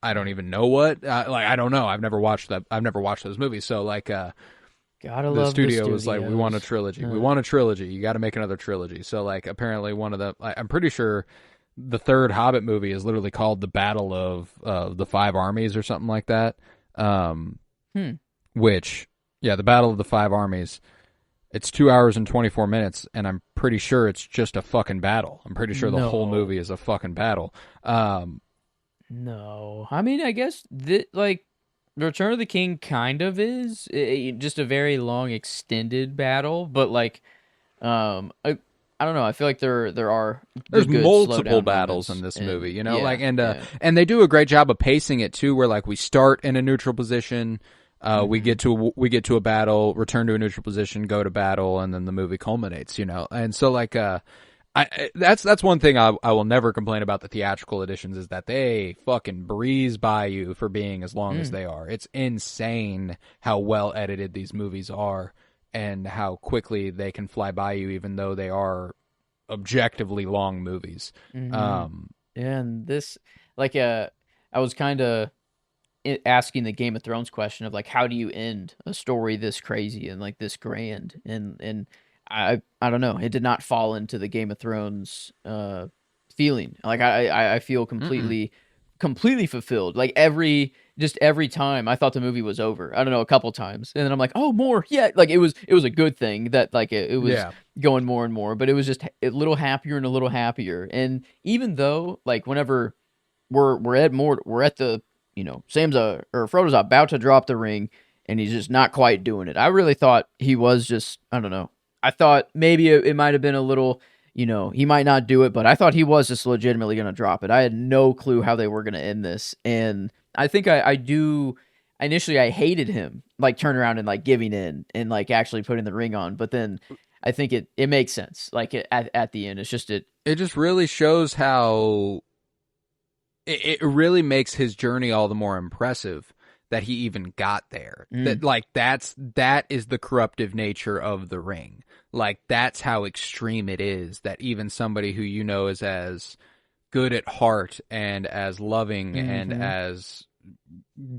I don't even know what like I don't know. I've never watched that. I've never watched those movies, so like gotta the love the studio was like, "We want a studios. trilogy. We want a trilogy. You got to make another trilogy." So, like, apparently, one of the I'm pretty sure the third Hobbit movie is literally called the Battle of the Five Armies or something like that. Um, Hmm. which, yeah, the Battle of the Five Armies. It's 2 hours and 24 minutes, and I'm pretty sure it's just a fucking battle. I'm pretty sure the whole No. movie is a fucking battle. Um, No. I mean, I guess like Return of the King kind of is just a very long extended battle, but like I don't know, I feel like there are the there's good slow multiple down battles in moments this movie, and you know, like yeah, yeah. and they do a great job of pacing it too, where like we start in a neutral position, Mhm. we get to a battle, return to a neutral position, go to battle, and then the movie culminates, you know, and so like that's one thing I will never complain about the theatrical editions is that they fucking breeze by you for being as long as Mm. they are. It's insane how well edited these movies are and how quickly they can fly by you, even though they are objectively long movies. Mhm. Um, And this like I was kind of asking the Game of Thrones question of like how do you end a story this crazy and like this grand and I don't know, it did not fall into the Game of Thrones feeling like I feel mm-mm. completely fulfilled like every time I thought the movie was over. I don't know, a couple times and then I'm like, oh, more, yeah, like it was a good thing that like it was Yeah, going more and more, but it was just a little happier and a little happier. And even though like whenever we're at the Sam's or Frodo's about to drop the ring, and he's just not quite doing it. I really thought he was just, I don't know. I thought maybe it might have been a little, he might not do it, but I thought he was just legitimately going to drop it. I had no clue how they were going to end this. And I think I do. Initially, I hated him, like turn around and like giving in and like actually putting the ring on. But then I think it makes sense. Like at the end, it's just it. It just really shows how it really makes his journey all the more impressive that he even got there. That is the corruptive nature of the ring. Like that's how extreme it is that even somebody who is as good at heart and as loving and as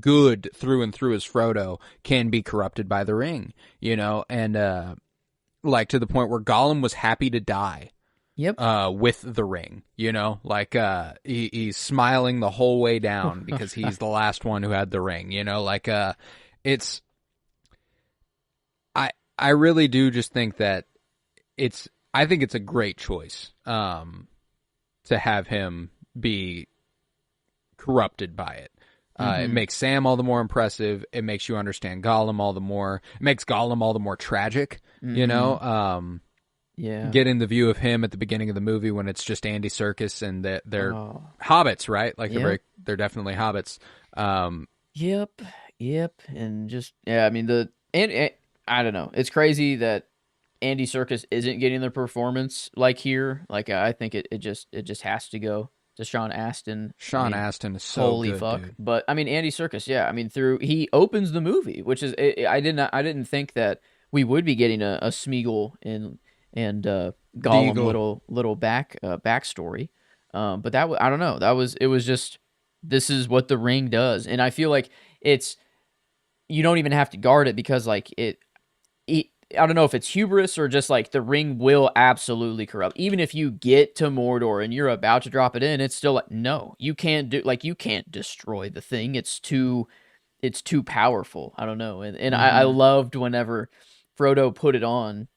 good through and through as Frodo can be corrupted by the ring, and like to the point where Gollum was happy to die. Yep. With the ring, like he's smiling the whole way down because he's the last one who had the ring, like it's I really do just think that I think it's a great choice to have him be corrupted by it. It makes Sam all the more impressive. It makes you understand Gollum all the more. It makes Gollum all the more tragic, Yeah. Getting the view of him at the beginning of the movie when it's just Andy Serkis and they're hobbits, right? Like they're definitely hobbits. Yep. And just I mean and I don't know. It's crazy that Andy Serkis isn't getting the performance like here. Like I think it just has to go to Sean Astin. Sean Astin is so holy good, fuck. dude. But I mean Andy Serkis, I mean he opens the movie, which is I didn't think that we would be getting a Smeagol and Gollum little backstory. But I don't know. It was just this is what the ring does, and I feel like you don't even have to guard it because like I don't know if it's hubris or just like the ring will absolutely corrupt. Even if you get to Mordor and you're about to drop it in, it's still like no, you can't destroy the thing. It's too powerful. I don't know, and I loved whenever Frodo put it on.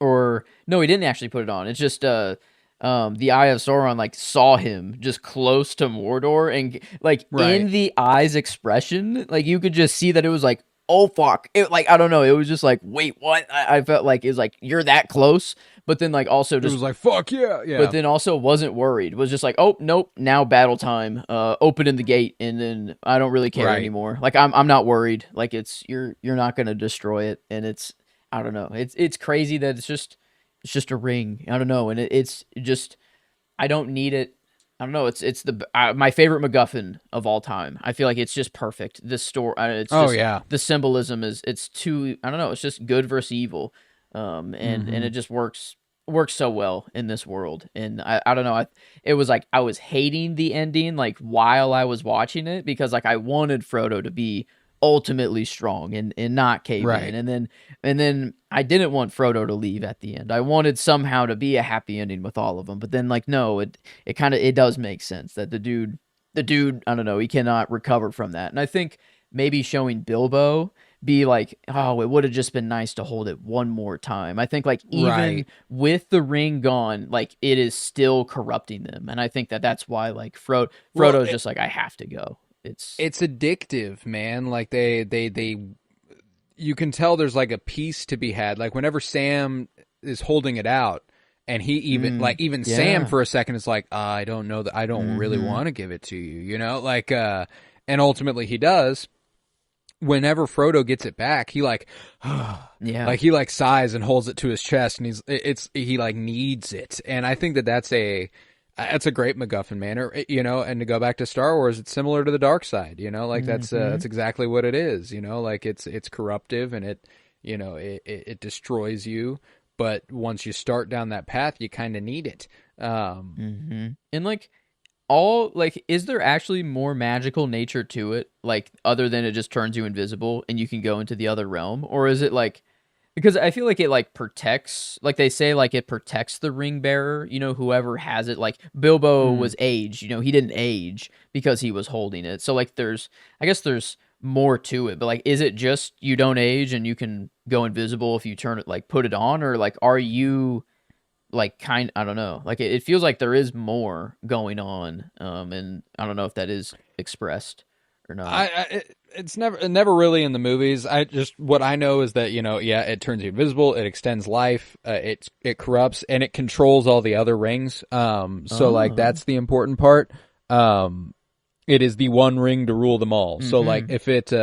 Or no, he didn't actually put it on. It's just the Eye of Sauron like saw him just close to Mordor and like in the eye's expression, like you could just see that it was like, oh fuck. It like I don't know, it was just like, wait, what? I felt like it was like you're that close, but then like also just it was like fuck yeah. But then also wasn't worried. Was just like, oh nope, now battle time. Opening the gate and then I don't really care anymore. Like I'm not worried. Like you're not gonna destroy it, and it's I don't know. It's crazy that it's just a ring. I don't know, and it's just I don't need it. I don't know. It's the my favorite MacGuffin of all time. I feel like it's just perfect. This story. It's just, the symbolism it's too. I don't know. It's just good versus evil, and it just works so well in this world. And I don't know. It was like I was hating the ending like while I was watching it because like I wanted Frodo to be ultimately strong and not cave in, and then I didn't want Frodo to leave at the end. I wanted somehow to be a happy ending with all of them, but then like no, it kind of does make sense that the dude I don't know, he cannot recover from that. And I think maybe showing Bilbo be like, oh, it would have just been nice to hold it one more time. I think like even with the ring gone, like it is still corrupting them, and I think that's why like Frodo's just like I have to go. It's addictive, man. Like they you can tell there's like a piece to be had. Like whenever Sam is holding it out and he even Sam for a second is like, I don't know that I don't really want to give it to you, like and ultimately he does. Whenever Frodo gets it back, he like like he like sighs and holds it to his chest, and he like needs it. And I think that's a great MacGuffin, man. Or, and to go back to Star Wars, it's similar to the dark side, like that's exactly what it is, like it's corruptive and it destroys you. But once you start down that path, you kind of need it. And like is there actually more magical nature to it? Like other than it just turns you invisible and you can go into the other realm? Or is it like, because I feel like it like protects, like they say, like it protects the ring bearer, whoever has it. Like Bilbo was aged, he didn't age because he was holding it. So like I guess there's more to it, but like, is it just you don't age and you can go invisible if you turn it, like put it on, or like, are you like I don't know. Like it feels like there is more going on. And I don't know if that is expressed or not? It's never really in the movies. I just what I know is that yeah, it turns you invisible, it extends life, it corrupts, and it controls all the other rings. So like Oh. that's the important part. It is the one ring to rule them all. So like Mm-hmm. if it,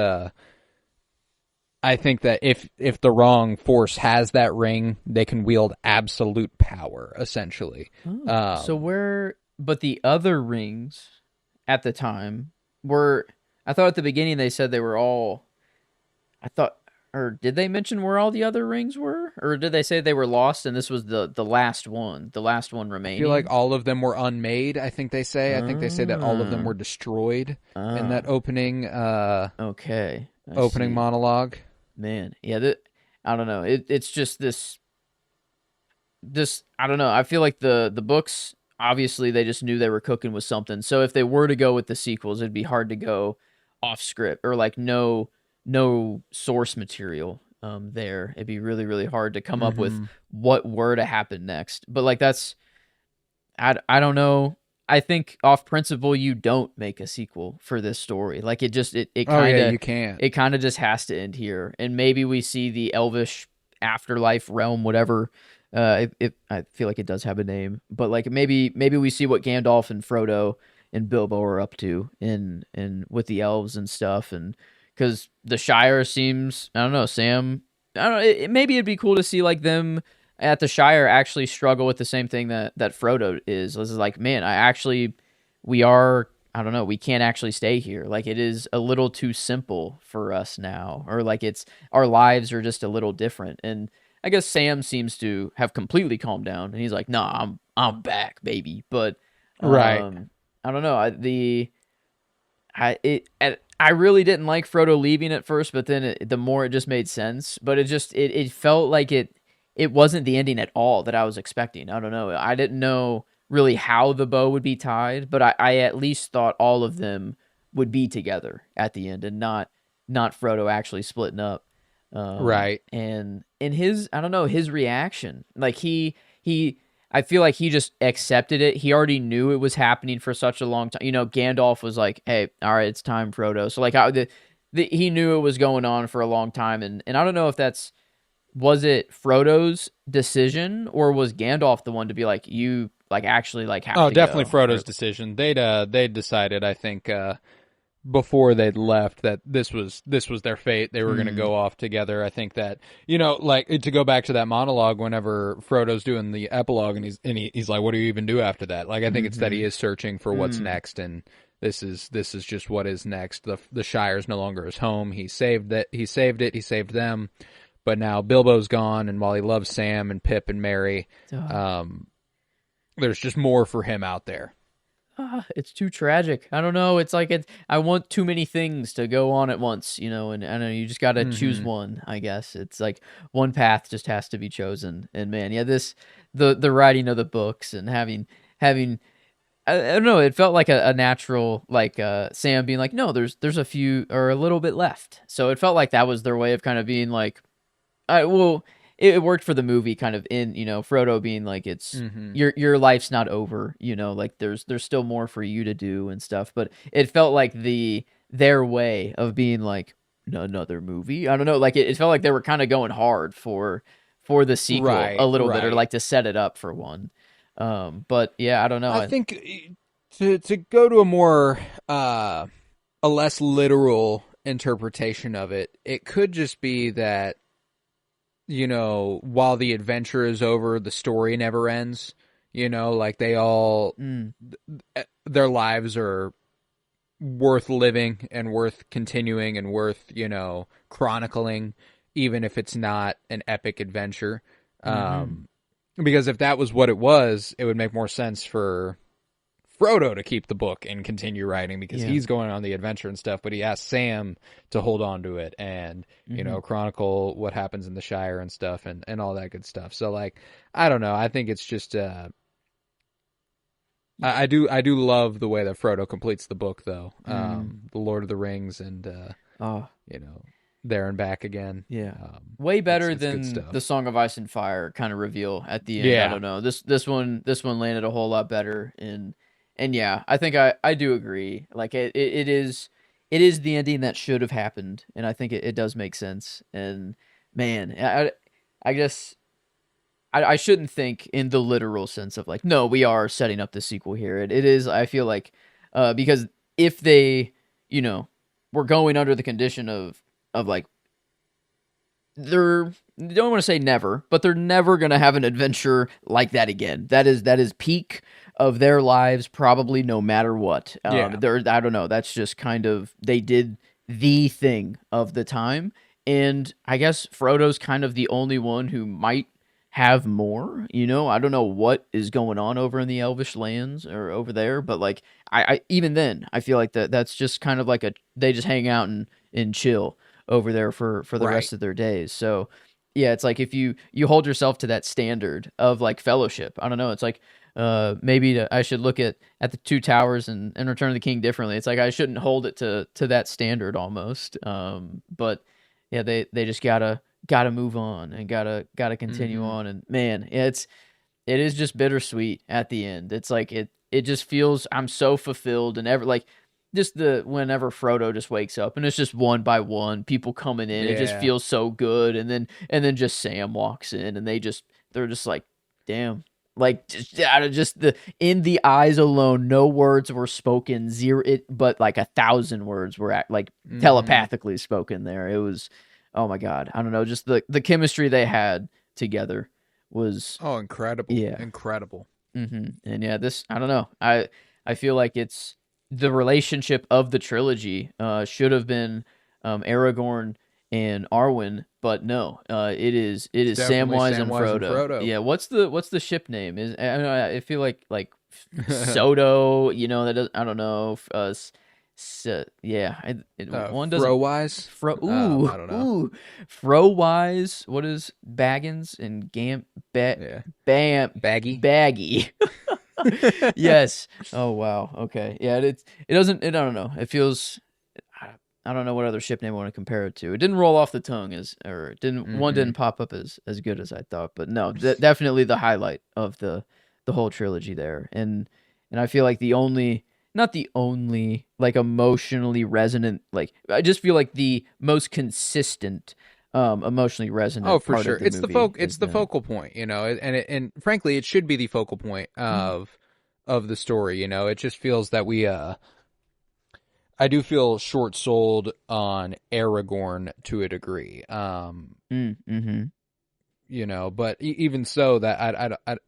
I think that if the wrong force has that ring, they can wield absolute power essentially. Oh. So Um, where but the other rings at the time were I thought at the beginning they said they were all I thought or did they mention where all the other rings were? Or did they say they were lost and this was the last one I feel like remaining? all of them were unmade. I think they say. I think they say that all of them Ah. were destroyed in that Ah. opening Okay. I opening see. monologue. Man. Yeah, I don't know. It's just this I don't know. I feel like the books obviously they just knew they were cooking with something. So if they were to go with the sequels, it'd be hard to go off script or like no source material there. It'd be really hard to come up with Mm-hmm. what were to happen next. But like that's I don't know. I think off principle you don't make a sequel for this story. Like it just it Oh kind yeah, of you can't. it kind of just has to end here. And maybe we see the elvish afterlife realm whatever I feel like it does have a name, but like maybe we see what Gandalf and Frodo and Bilbo are up to in with the elves and stuff, and because the Shire seems I don't know Sam I don't know maybe it'd be cool to see like them at the Shire actually struggle with the same thing that Frodo is. This is like man we are I don't know we can't actually stay here like it is a little too simple for us now or like it's our lives are just a little different and I guess Sam seems to have completely calmed down, and he's like, "Nah, I'm back, baby." But Right. I don't know. I really didn't like Frodo leaving at first, but then the more it just made sense. But it felt like it wasn't the ending at all that I was expecting. I don't know. I didn't know really how the bow would be tied, but I at least thought all of them would be together at the end and not Frodo actually splitting up. Right. And his I don't know his reaction like he I feel like he just accepted it. He already knew it was happening for such a long time. You know, Gandalf was like, "Hey, all right, it's time, Frodo." So like, he knew it was going on for a long time, and I don't know if that's was it Frodo's decision or was Gandalf the one to be like, "You like actually like have Oh, to definitely go," Frodo's or decision. They'd decided, I think, before they'd left that this was their fate. They were going to mm, go off together. I think that like to go back to that monologue whenever Frodo's doing the epilogue and he's like, "What do you even do after that?" Like I think it's that he mm-hmm, is searching for what's mm, next, and this is just what is next. The Shire's no longer his home. He saved that. He saved it. He saved them. But now Bilbo's gone, and while he loves Sam and Pip and Merry, um, there's just more for him out there. it's too tragic. I don't know. It's like I want too many things to go on at once, you know, and I know you just got to choose Mm-hmm. one, I guess. It's like one path just has to be chosen. And man, yeah, this the writing of the books and having I don't know, it felt like a natural like Sam being like, "No, there's a few or a little bit left." So it felt like that was their way of kind of being like well, it worked for the movie, kind of in Frodo being like, "It's Mm-hmm. your life's not over," like there's still more for you to do and stuff. But it felt like their way of being like another movie. I don't know, like it felt like they were kind of going hard for the sequel a Right. little bit, or Right. like to set it up for one. But yeah, I don't know. I think to go to a more a less literal interpretation of it, it could just be that while the adventure is over, the story never ends. Like they all Mm, their lives are worth living and worth continuing and worth chronicling, even if it's not an epic adventure. mm-hmm. Um, because if that was what it was, it would make more sense for Frodo to keep the book and continue writing because Yeah. he's going on the adventure and stuff, but he asked Sam to hold on to it and, Mm-hmm. chronicle what happens in the Shire and stuff and all that good stuff. So like, I don't know. I think it's just I do love the way that Frodo completes the book though. Mm. The Lord of the Rings and Oh, you know, there and back again. yeah. Way better It's good than the stuff. Song of Ice and Fire kind of reveal at the end. I Yeah. don't know. This one landed a whole lot better and yeah, I think I do agree. Like it is it is the ending that should have happened, and I think it does make sense. And man, I guess I shouldn't think in the literal sense of like, no, we are setting up the sequel here. It is, I feel like, because if they, you know, were going under the condition of like, they're, don't want to say never, but they're never gonna have an adventure like that again. That is peak of their lives, probably, no matter what. Yeah. They're, I don't know. That's just kind of, they did the thing of the time, and I guess Frodo's kind of the only one who might have more. I don't know what is going on over in the Elvish lands or over there, but like, I even then, I feel like that's just kind of like they just hang out and chill over there for the Right. rest of their days. So yeah, it's like if you hold yourself to that standard of like fellowship, I don't know, it's like maybe I should look at the Two Towers and Return of the King differently. It's like I shouldn't hold it to that standard almost. But yeah, they just gotta move on and gotta continue Mm-hmm. on. And man, it is just bittersweet at the end. It's like it just feels, I'm so fulfilled, and ever like just the whenever Frodo just wakes up and it's just one by one people coming in, it just Yeah. feels so good. And then just Sam walks in, and they're just like, damn. Like just out of just the in the eyes alone, no words were spoken, but like 1,000 words were like Mm-hmm. telepathically spoken there. It was, oh my god, I don't know, just the chemistry they had together was, Oh, incredible. yeah. Incredible. And yeah, this, I don't know. I feel like it's the relationship of the trilogy. Should have been Aragorn and Arwen, but no. It It's is definitely Samwise and Samwise and Frodo. Frodo. Yeah. What's the ship name? I feel like Soto. That does, I don't know. Yeah. One doesn't. Fro-wise? I don't know. Ooh, Fro wise. What is Baggins and Yeah. Bam Baggy. Baggy? Yes. Oh wow. Okay. Yeah. It doesn't. I don't know. It feels. I don't know what other ship name I want to compare it to. It didn't roll off the tongue or it didn't, one Mm-hmm. didn't pop up as good as I thought. But no, definitely the highlight of the whole trilogy there. And I feel like not the only like emotionally resonant, like I just feel like the most consistent emotionally Oh, resonant for part sure. of the movie It's is the them. focal point, and frankly, it should be the focal point of the story. It just feels that I do feel short-sold on Aragorn to a degree. Mm-hmm. But even so, that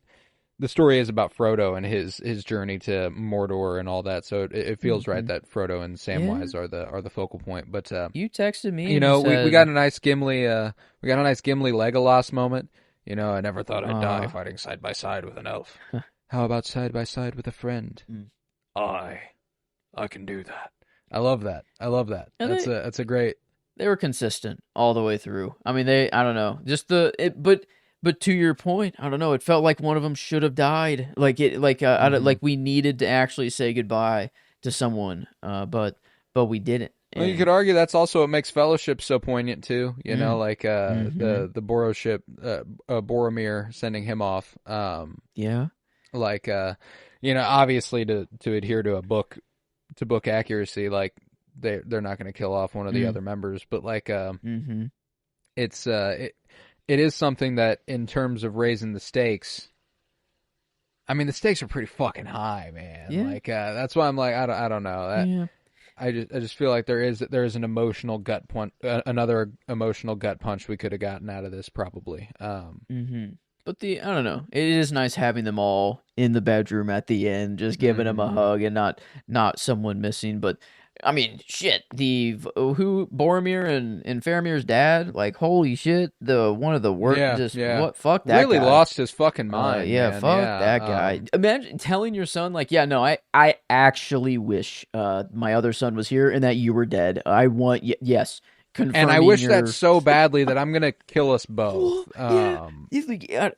the story is about Frodo and his journey to Mordor and all that. So it feels right Mm-hmm. that Frodo and Yeah. Samwise are the focal point. But You texted me and you we got said, a nice Gimli Legolas moment. I never thought I'd die uh, fighting side by side with an elf. How about side by side with a friend? mm. I I can do that. I love that. I love that. And That's a great. they were consistent all the way through. I mean, I don't know, just but to your point, I don't know. It felt like one of them should have died. Like Hmm. like we needed to actually say goodbye to someone, but we didn't. Well, you could And argue that's also what makes Fellowship so poignant too. mm, Like mm-hmm, the Borrow ship, Boromir sending him off. yeah, Like obviously to adhere to book accuracy, like they're not going to kill off one of the mm, other members, but like mm-hmm, it's it is something that in terms of raising the stakes. I mean, the stakes are pretty fucking high, man. yeah, Like that's why I'm like I don't know that. yeah. I just feel like there is an emotional gut punch, another emotional gut punch we could have gotten out of this probably. Mm-hmm. But I don't know. It is nice having them all in the bedroom at the end, just giving them a Hmm. hug and not someone missing. But I mean, shit. Who Boromir and Faramir's dad? Like, holy shit! The one of the worst. Yeah, Just yeah. what? Fuck that Really guy. lost his fucking mind, Yeah. man. Fuck Yeah. that guy. Imagine telling your son, like, yeah, no, I actually wish my other son was here and that you were dead. I want yes, And I confirming wish that your. so badly that I'm gonna kill us both. Yeah, he's like, yeah,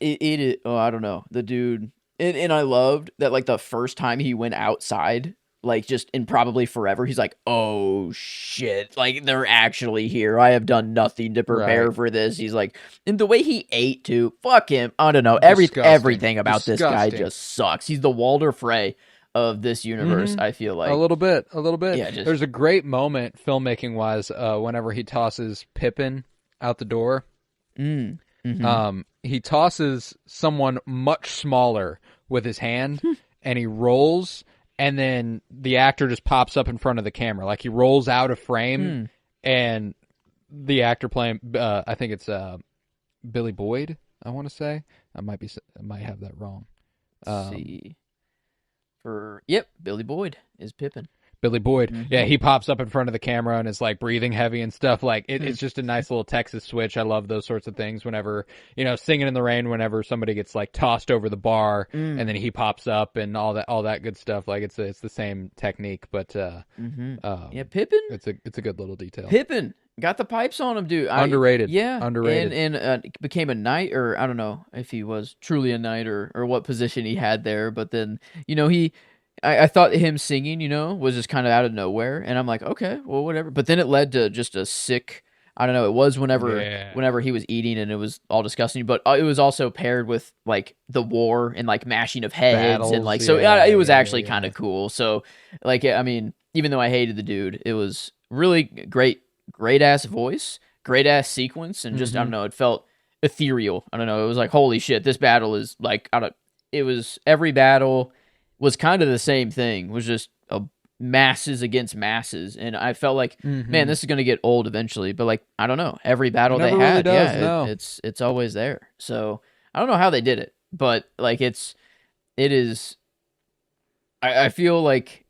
oh, I don't know, the dude, and I loved that, like the first time he went outside, like just in probably forever, he's like, oh shit, like they're actually here. I have done nothing to prepare Right. for this. He's like, and the way he ate too, fuck him. I don't know, Disgusting. everything about this guy Disgusting. just sucks. He's the Walder Frey of this universe. Mm-hmm. I feel A like, little bit, a little bit. yeah, just There's a great moment filmmaking wise whenever he tosses Pippin out the door. mm, mm-hmm. He tosses someone much smaller with his hand, and he rolls, and then the actor just pops up in front of the camera, like he rolls out of frame, Hmm. and the actor playing, I think it's Billy Boyd. I want to say I might have that wrong. Let's see. Yep, Billy Boyd is Pippin. Billy Boyd. Mm-hmm. Yeah, he pops up in front of the camera and is like breathing heavy and stuff. Like Hmm. it's just a nice little Texas switch. I love those sorts of things. Whenever Singing in the Rain, whenever somebody gets like tossed over the bar and then he pops up and all that good stuff. Like it's the same technique, but Mm-hmm. Yeah, Pippin. it's a good little detail. Pippin got the pipes on him, dude. Underrated. Yeah, Underrated. and became a knight, or I don't know if he was truly a knight or what position he had there. But then I thought him singing, was just kind of out of nowhere, and I'm like, okay, well, whatever. But then it led to just a sick. I don't know. It was Yeah. whenever he was eating, and it was all disgusting. But it was also paired with like the war and like mashing of heads, Battles, and like so yeah, it was yeah, actually yeah. kind of cool. So like, I mean, even though I hated the dude, it was really great ass voice, great ass sequence, and just I don't know. It felt ethereal. I don't know. It was like, holy shit, this battle is like I don't. It was every battle was kind of the same thing. Was just masses against masses, and I felt like, man, this is gonna get old eventually. But like, I don't know. Every battle It they never really had, does, yeah, no. it's always there. So I don't know how they did it, but like it is. I feel like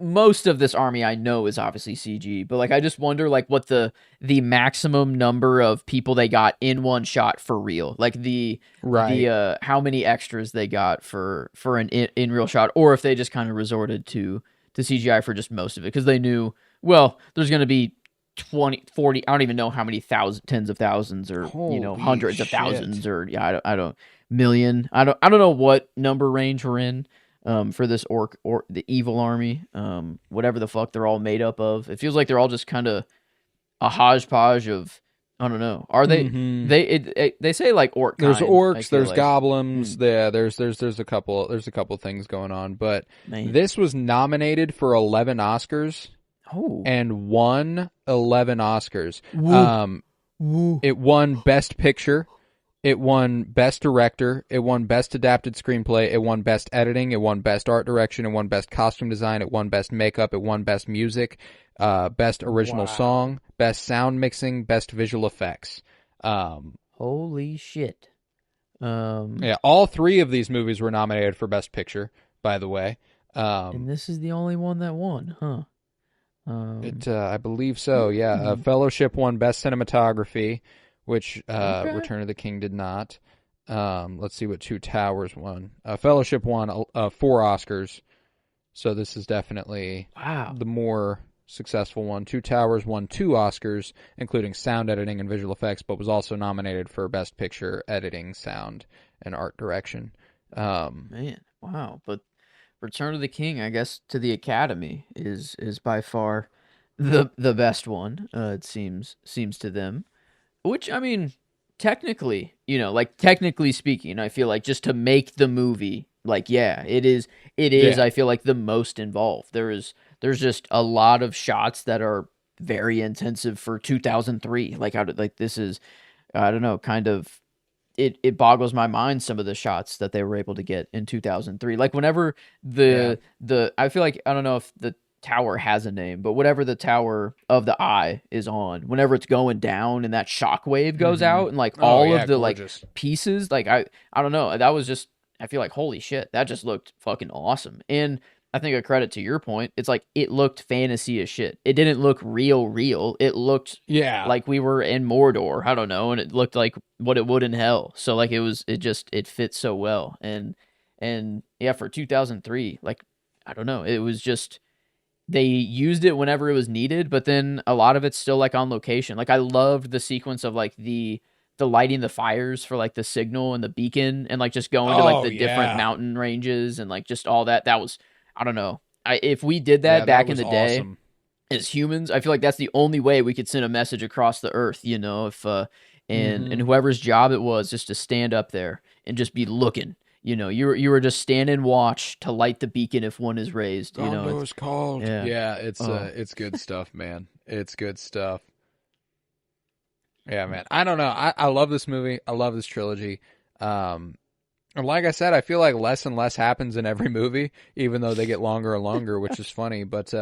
most of this army I know is obviously CG, but like I just wonder like what the maximum number of people they got in one shot for real, like the Right. how many extras they got for an in real shot, or if they just kind of resorted to CGI for just most of it because they knew, well, there's going to be 20, 40, I don't even know how many tens of thousands or Holy hundreds of shit. thousands or I don't million, I don't know what number range we're in for this orc or the evil army, whatever the fuck they're all made up of. It feels like they're all just kind of a hodgepodge of, I don't know. Are they? Mm-hmm. They say like orc There's kind. I orcs, feel there's like, goblins. Yeah, there's a couple things going on, but man. this was nominated for 11 Oscars Oh, and won 11 Oscars. woo, woo. It won Best Picture, it won Best Director, it won Best Adapted Screenplay, it won Best Editing, it won Best Art Direction, it won Best Costume Design, it won Best Makeup, it won Best Music, Best Original Wow. Song, Best Sound Mixing, Best Visual Effects. Holy shit. Yeah, all three of these movies were nominated for Best Picture, by the way. And this is the only one that won, huh? I believe so. Yeah, Fellowship won Best Cinematography, which Okay. Return of the King did not. Let's see what Two Towers won. Fellowship won 4 Oscars, so this is definitely Wow. the more successful one. Two Towers won 2 Oscars, including sound editing and visual effects, but was also nominated for Best Picture, editing, sound, and art direction. Man, wow. But Return of the King, I guess, to the Academy is by far the best one. It seems to them. Which I mean, technically, like technically speaking, I feel like just to make the movie, like yeah, it is. It is. Yeah. I feel like the most involved. There's just a lot of shots that are very intensive for 2003. Like how did like this is, I don't know, kind of it boggles my mind some of the shots that they were able to get in 2003. Like whenever Yeah. the I feel like I don't know if the tower has a name, but whatever the Tower of the Eye is on, whenever it's going down and that shockwave goes out and like Oh all yeah, of the like gorgeous. pieces, like I don't know, that was just I feel like holy shit, that just looked fucking awesome. And I think a credit to your point, it's like it looked fantasy as shit. It didn't look real. It looked Yeah. like we were in Mordor. I don't know, and it looked like what it would in hell. So like it fits so well. And yeah, for 2003, like I don't know, it was just they used it whenever it was needed, but then a lot of it's still like on location. Like I loved the sequence of like the lighting the fires for like the signal and the beacon and like just going to like Oh the different yeah. mountain ranges and like just all that. That was I don't know. If we did that Yeah, that back in was the day awesome. as humans, I feel like that's the only way we could send a message across the earth, if and Mm-hmm. whoever's job it was just to stand up there and just be looking, you were just stand and watch to light the beacon if one is raised. It's Gondor's called. yeah. Yeah, Oh, it's good stuff, man. It's good stuff. Yeah, man. I don't know. I love this movie. I love this trilogy. Um, and like I said, I feel like less and less happens in every movie, even though they get longer and longer, which is funny. But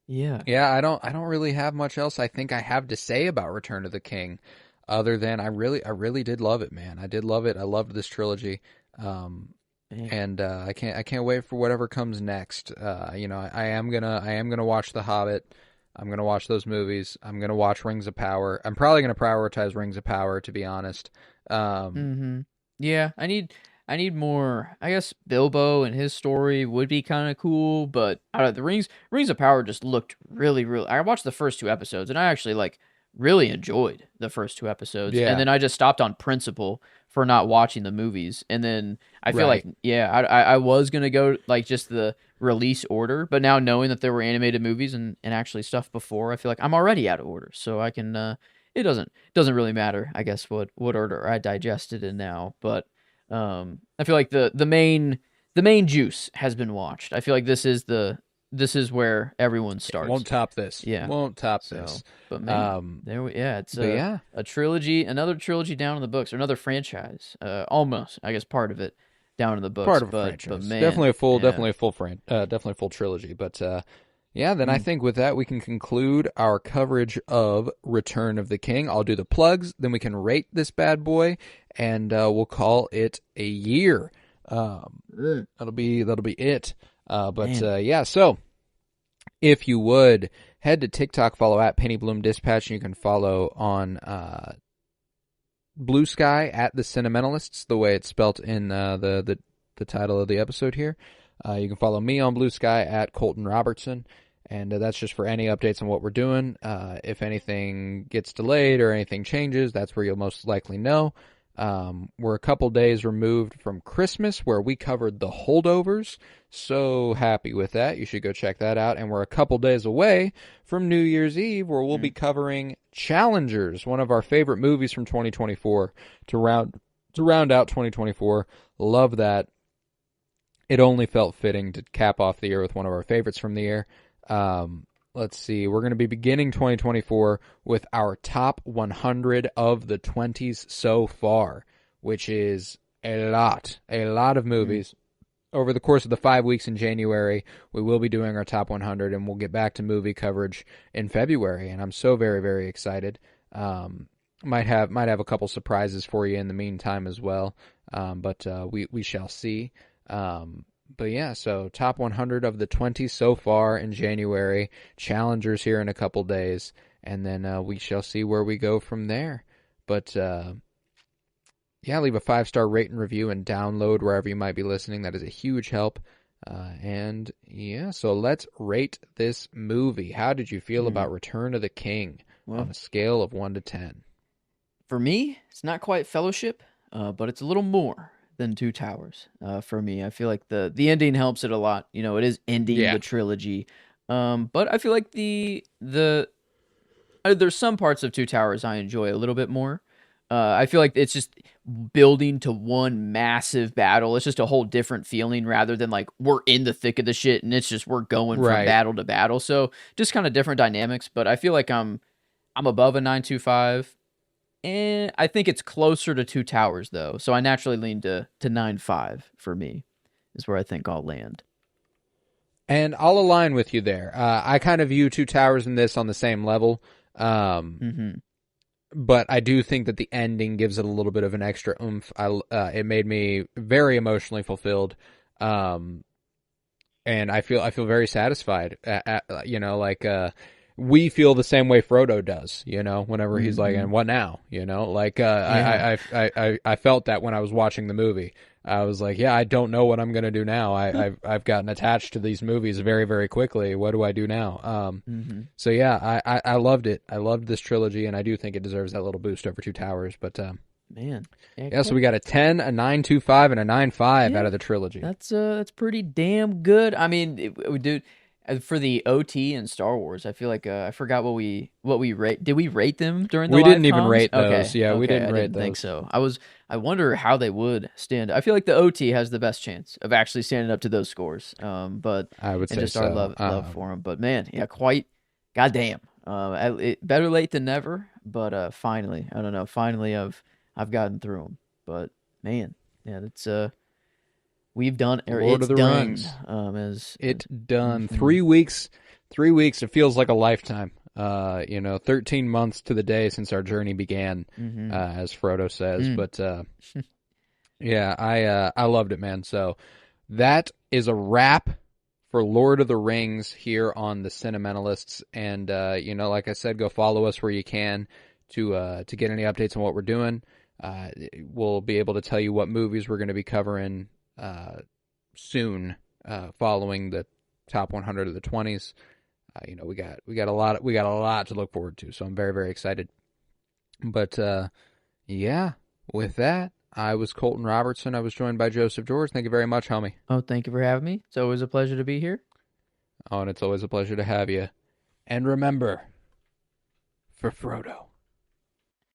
yeah. yeah, I don't really have much else I think I have to say about Return of the King, other than I really did love it, man. I did love it. I loved this trilogy. Um, Man. and I can't wait for whatever comes next. I am gonna watch The Hobbit. I'm gonna watch those movies. I'm gonna watch Rings of Power. I'm probably gonna prioritize Rings of Power, to be honest. Um, Mm-hmm. Yeah, I need more. I guess Bilbo and his story would be kind of cool, but I don't know, the Rings of Power just looked really, really. I watched the first two episodes, and I actually like really enjoyed the first two episodes, and yeah, then I just stopped on principle for not watching the movies, and then I feel like right. yeah, I was gonna go like just the release order, but now knowing that there were animated movies and actually stuff before, I feel like I'm already out of order, so I can. It doesn't really matter, I guess, what order I digested in now, but I feel like the main juice has been watched. I feel like this is where everyone Won't starts. top this. Yeah. Won't top So, this. but man, Um, yeah, it's but yeah, a trilogy, another trilogy down in the books, or another franchise. Almost, I guess, part of it down in the books. part of a But franchise. man, yeah. Definitely a full trilogy. But yeah, then I Mm. think with that we can conclude our coverage of Return of the King. I'll do the plugs, then we can rate this bad boy, and we'll call it a year. That'll be it. But Man. yeah, so if you would head to TikTok, follow at Penny Bloom Dispatch, and you can follow on Blue Sky at the Cinementalists, the way it's spelt in the title of the episode here. You can follow me on Blue Sky at Colton Robertson, and that's just for any updates on what we're doing. If anything gets delayed or anything changes, that's where you'll most likely know. We're a couple days removed from Christmas, where we covered the holdovers. So happy with that. You should go check that out. And we're a couple days away from New Year's Eve, where we'll be Mm. covering Challengers, one of our favorite movies from 2024, to round out 2024. Love that. It only felt fitting to cap off the year with one of our favorites from the year. Let's see. We're going to be beginning 2024 with our top 100 of the 20s so far, which is a lot of Mm. movies. Over the course of the 5 weeks in January, we will be doing our top 100, and we'll get back to movie coverage in February. And I'm so very, very excited. Might have a couple surprises for you in the meantime as well, but we shall see. But yeah, so top 100 of the 20 so far in January, challengers here in a couple days, and then we shall see where we go from there. But yeah, leave a 5-star rate and review and download wherever you might be listening. That is a huge help. And yeah, so let's rate this movie. How did you feel Mm. about Return of the King on Well, a scale of 1 to 10? for me, it's not quite Fellowship, but it's a little more than Two Towers. For me, I feel like the ending helps it a lot. It is ending Yeah, the trilogy. But I feel like there's some parts of Two Towers I enjoy a little bit more. I feel like it's just building to one massive battle. It's just a whole different feeling rather than like we're in the thick of the shit and it's just we're going from right. battle to battle. So just kind of different dynamics. But I feel like I'm above a 9.25. And I think it's closer to Two Towers though, so I naturally lean to 9.5 for me. Is where I think I'll land. And I'll align with you there. I kind of view Two Towers and this on the same level. Um, Mm-hmm. but I do think that the ending gives it a little bit of an extra oomph. It made me very emotionally fulfilled, um, and I feel very satisfied. We feel the same way Frodo does. Whenever he's like, Mm-hmm. "And what now?" Yeah. I felt that when I was watching the movie. I was like, "Yeah, I don't know what I'm gonna do now. I've gotten attached to these movies very, very quickly. What do I do now?" Mm-hmm. So yeah, I loved it. I loved this trilogy, and I do think it deserves that little boost over Two Towers. But Man. Yeah, yeah, so we got a 10, a 9.25, and a 9.5 out yeah. of the trilogy. That's pretty damn good. I mean, dude, For the OT and Star Wars, I feel like I forgot what we rate. Did we rate them during the We live didn't even comms? rate those. Yeah, we Okay, didn't I rate didn't think those. so. I wonder how they would stand. I feel like the OT has the best chance of actually standing up to those scores. But I would and say just our so. love for them. But man, yeah, quite goddamn. Better late than never. But finally, I don't know. Finally, I've gotten through them. But man, yeah, it's we've done or Lord of it's the done. Rings. As It done. mhm, 3 weeks. 3 weeks. It feels like a lifetime. 13 months to the day since our journey began, mhm. as Frodo says. Mm. But yeah, I loved it, man. So that is a wrap for Lord of the Rings here on the Cinementalists. And like I said, go follow us where you can to get any updates on what we're doing. We'll be able to tell you what movies we're going to be covering soon, following the top 100 of the 20s. We got a lot to look forward to. So I'm very, very excited. But yeah, with that, I was Colton Robertson. I was joined by Joseph George. Thank you very much, homie. Oh, thank you for having me. It's always a pleasure to be here. Oh, and it's always a pleasure to have you. And remember, for Frodo.